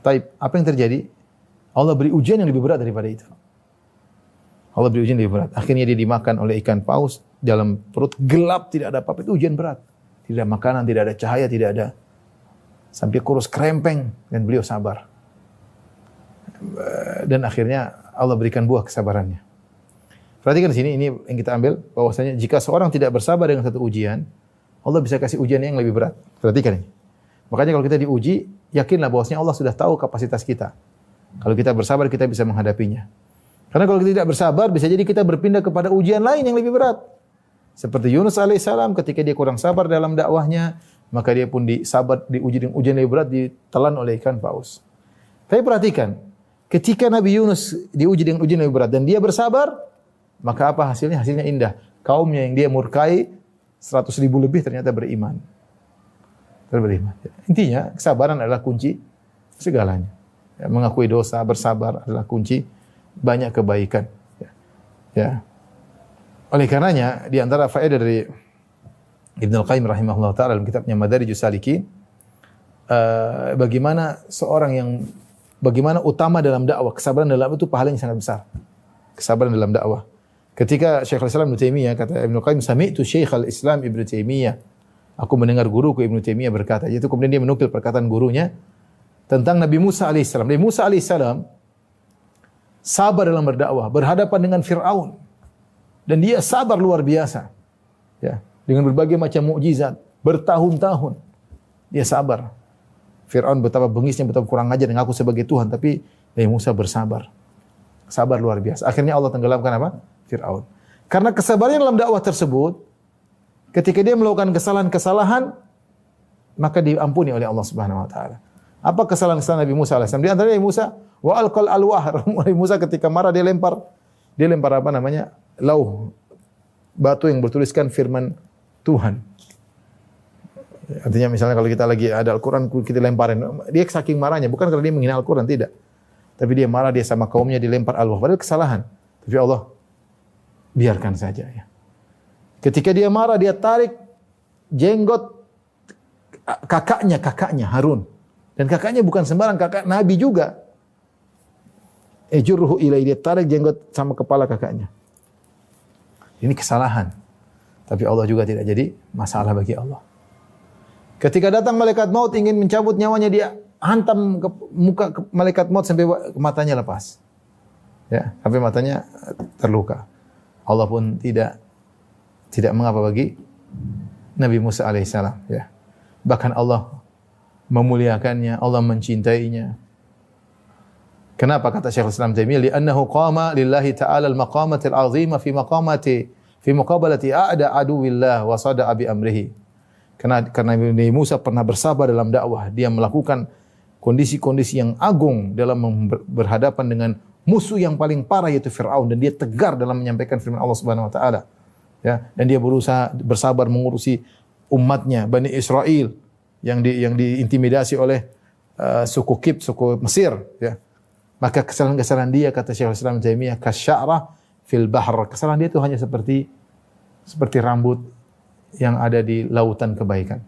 Taib, apa yang terjadi? Allah beri ujian yang lebih berat daripada itu. Allah beri ujian lebih berat. Akhirnya dia dimakan oleh ikan paus. Dalam perut gelap, tidak ada apa-apa. Itu ujian berat. Tidak ada makanan, tidak ada cahaya, tidak ada. Sampai kurus krempeng. Dan beliau sabar. Dan akhirnya Allah berikan buah kesabarannya. Perhatikan di sini, ini yang kita ambil, bahwasanya jika seorang tidak bersabar dengan satu ujian, Allah bisa kasih ujian yang lebih berat. Perhatikan ini. Makanya kalau kita diuji, yakinlah bahwasanya Allah sudah tahu kapasitas kita. Kalau kita bersabar, kita bisa menghadapinya. Karena kalau kita tidak bersabar, bisa jadi kita berpindah kepada ujian lain yang lebih berat. Seperti Yunus alaihissalam, ketika dia kurang sabar dalam dakwahnya, maka dia pun diuji dengan ujian lebih berat, ditelan oleh ikan paus. Tapi perhatikan, ketika Nabi Yunus diuji dengan ujian lebih berat dan dia bersabar, maka apa hasilnya? Hasilnya indah. Kaumnya yang dia murkai 100.000 lebih ternyata beriman. Intinya kesabaran adalah kunci segalanya. Ya, mengakui dosa, bersabar adalah kunci banyak kebaikan. Ya. Oleh karenanya di antara faedah dari Ibnu Al-Qayyim rahimahullah taala dalam kitabnya Madarijus Salikin, bagaimana utama dalam dakwah, kesabaran dalam itu pahalanya sangat besar. Kesabaran dalam dakwah. Ketika Syekhul Islam Ibnu Taimiyah, kata Ibnu Qayyim, sami'tu Syekhul Islam Ibnu Taimiyah, aku mendengar guruku Ibnu Taimiyah berkata, yaitu kemudian dia menukil perkataan gurunya tentang Nabi Musa alaihissalam. Nabi Musa alaihissalam sabar dalam berdakwah, berhadapan dengan Fir'aun, dan dia sabar luar biasa. Ya, dengan berbagai macam mukjizat, bertahun-tahun dia sabar. Fir'aun betapa bengisnya, betapa kurang ajar mengaku sebagai Tuhan, tapi Nabi Musa bersabar. Sabar luar biasa. Akhirnya Allah tenggelamkan apa? Fir'aun. Karena kesabaran dalam dakwah tersebut, ketika dia melakukan kesalahan-kesalahan, maka diampuni oleh Allah Subhanahu wa taala. Apa kesalahan-kesalahan Nabi Musa alaihissalam? Di antaranya Nabi Musa wa alqal alwah. Nabi Musa ketika marah dia lempar apa namanya? Lauh, batu yang bertuliskan firman Tuhan. Artinya misalnya kalau kita lagi ada Al-Quran kita lemparin, dia saking marahnya bukan karena dia menghina Al-Quran, tidak. Tapi dia marah, dia sama kaumnya dilempar alwah, padahal kesalahan. Tapi Allah biarkan saja ya. Ketika dia marah dia tarik jenggot kakaknya Harun. Dan kakaknya bukan sembarang kakak Nabi juga. Ejurhu ilai, dia tarik jenggot sama kepala kakaknya. Ini kesalahan. Tapi Allah juga tidak jadi masalah bagi Allah. Ketika datang malaikat maut ingin mencabut nyawanya, dia hantam ke muka malaikat maut sampai matanya lepas. Ya, sampai matanya terluka. Allah pun tidak mengapa bagi Nabi Musa alaihissalam, ya. Bahkan Allah memuliakannya, Allah mencintainya. Kenapa kata Syekhul Islam Taimiyah? Li'annahu qama lillahi ta'ala al-maqamatil 'azima fi muqabalati a'da aduwillah wa sada'a bi amrihi. Karena Nabi Musa pernah bersabar dalam dakwah, dia melakukan kondisi-kondisi yang agung dalam berhadapan dengan musuh yang paling parah yaitu Firaun, dan dia tegar dalam menyampaikan firman Allah Subhanahu wa taala. Ya, dan dia berusaha bersabar mengurusi umatnya Bani Israel yang diintimidasi oleh suku Kip, suku Mesir, ya. Maka kesalahan-kesalahan dia kata Syekhul Islam Taimiyah kasya'rah fil bahr. Kesalahan dia itu hanya seperti rambut yang ada di lautan kebaikan.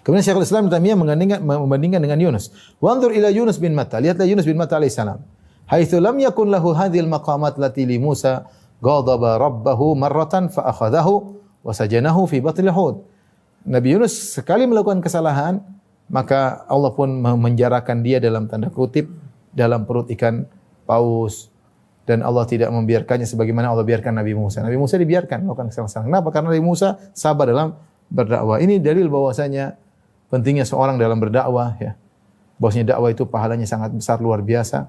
Kemudian Syekhul Islam Taimiyah membandingkan dengan Yunus. Wanzur ila Yunus bin Matta. Lihatlah Yunus bin Matta alaihissalam. Haitsu lam yakun lahu hadhil maqamat lati li Musa ghadaba rabbahu marratan fa akhadahu wa sajanahu fi batnil hud. Nabi Yunus sekali melakukan kesalahan, maka Allah pun memenjarakan dia dalam tanda kutip dalam perut ikan paus. Dan Allah tidak membiarkannya sebagaimana Allah biarkan Nabi Musa. Nabi Musa dibiarkan melakukan kesalahan. Kenapa? Karena Nabi Musa sabar dalam berdakwah. Ini dalil bahwasanya pentingnya seorang dalam berdakwah, ya. Bahwasanya dakwah itu pahalanya sangat besar, luar biasa.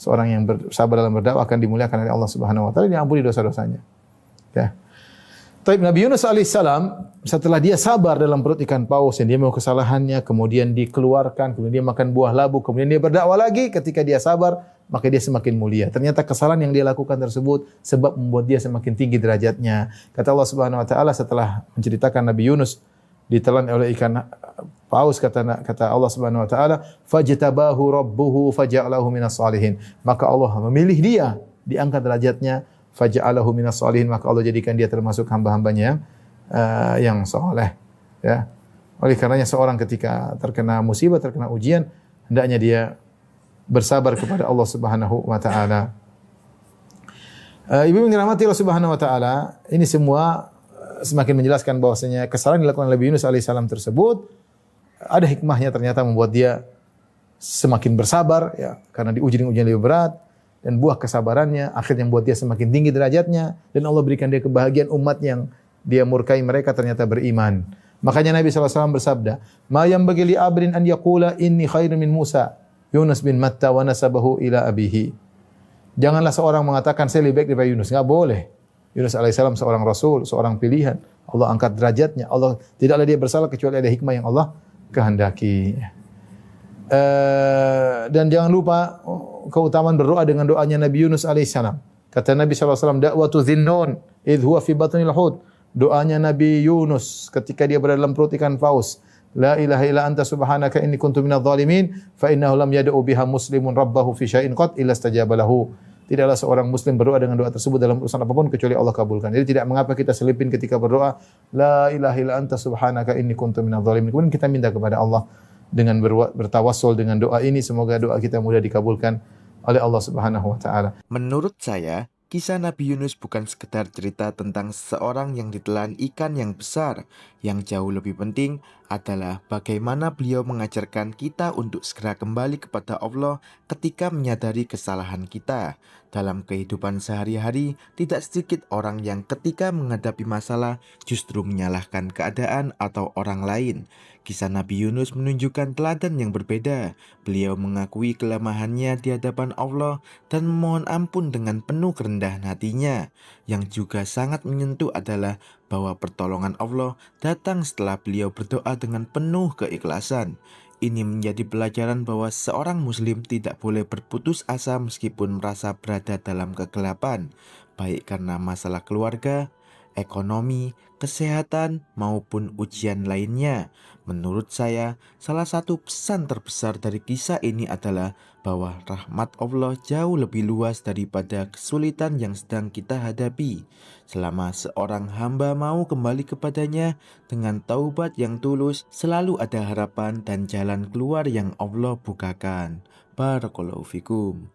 Seorang yang bersabar dalam berdakwah akan dimuliakan oleh Allah Subhanahu wa taala, diampuni dosa-dosanya. Ya. Tapi Nabi Yunus alaihissalam setelah dia sabar dalam perut ikan paus yang dia mau kesalahannya, kemudian dikeluarkan, kemudian dia makan buah labu, kemudian dia berdakwah lagi, ketika dia sabar, maka dia semakin mulia. Ternyata kesalahan yang dia lakukan tersebut sebab membuat dia semakin tinggi derajatnya. Kata Allah Subhanahu wa taala setelah menceritakan Nabi Yunus ditelan oleh ikan paus, kata Allah Subhanahu wa taala, fajtabahu rabbuhu faja'alahu minas salihin. Maka Allah memilih dia, diangkat derajatnya, faja'alahu minas salihin, maka Allah jadikan dia termasuk hamba-hambanya yang saleh, ya. Oleh karenanya seorang ketika terkena musibah, terkena ujian, hendaknya dia bersabar kepada Allah Subhanahu wa taala. Ibu yang dirahmati Allah Subhanahu wa taala, ini semua semakin menjelaskan bahwasanya kesalahan yang dilakukan Nabi Yunus alaihissalam tersebut ada hikmahnya, ternyata membuat dia semakin bersabar, ya, karena diuji dengan ujian lebih berat, dan buah kesabarannya akhirnya membuat dia semakin tinggi derajatnya, dan Allah berikan dia kebahagiaan umat yang dia murkai mereka ternyata beriman. Makanya Nabi SAW bersabda, "Ma yanbaghi li abrin an yaqula inni khairun min Musa." Yunus bin Matta wa nasabahu ila abihi. Janganlah seorang mengatakan saya lebih baik daripada Yunus, enggak boleh. Yunus alaihissalam seorang rasul, seorang pilihan. Allah angkat derajatnya. Allah tidaklah dia bersalah kecuali ada hikmah yang Allah kehendaki. Dan jangan lupa keutamaan berdoa dengan doanya Nabi Yunus alaihissalam. Kata Nabi SAW, da'watu Dhinnun idh huwa fi batnil hud. Doanya Nabi Yunus ketika dia berada dalam perut ikan paus. La ilaha illa anta subhanaka inni kuntu minadh dhalimin fa innahu lam yad'u biha muslimun rabbahu fi syai'in qad illa istajaba lahu. Tidaklah seorang muslim berdoa dengan doa tersebut dalam urusan apapun kecuali Allah kabulkan. Jadi tidak mengapa kita selipin ketika berdoa la ilaha illa anta subhanaka inni kuntu minadh dhalimin. Kemudian kita minta kepada Allah dengan bertawassul dengan doa ini, semoga doa kita mudah dikabulkan oleh Allah Subhanahu wa taala. Menurut saya, kisah Nabi Yunus bukan sekedar cerita tentang seorang yang ditelan ikan yang besar. Yang jauh lebih penting adalah bagaimana beliau mengajarkan kita untuk segera kembali kepada Allah ketika menyadari kesalahan kita. Dalam kehidupan sehari-hari, tidak sedikit orang yang ketika menghadapi masalah justru menyalahkan keadaan atau orang lain. Kisah Nabi Yunus menunjukkan teladan yang berbeda. Beliau mengakui kelemahannya di hadapan Allah dan memohon ampun dengan penuh kerendahan hatinya. Yang juga sangat menyentuh adalah bahwa pertolongan Allah datang setelah beliau berdoa dengan penuh keikhlasan. Ini menjadi pelajaran bahwa seorang muslim tidak boleh berputus asa meskipun merasa berada dalam kegelapan, baik karena masalah keluarga, ekonomi, kesehatan, maupun ujian lainnya. Menurut saya, salah satu pesan terbesar dari kisah ini adalah bahwa rahmat Allah jauh lebih luas daripada kesulitan yang sedang kita hadapi. Selama seorang hamba mau kembali kepadanya dengan taubat yang tulus, selalu ada harapan dan jalan keluar yang Allah bukakan. Barakallahu fikum.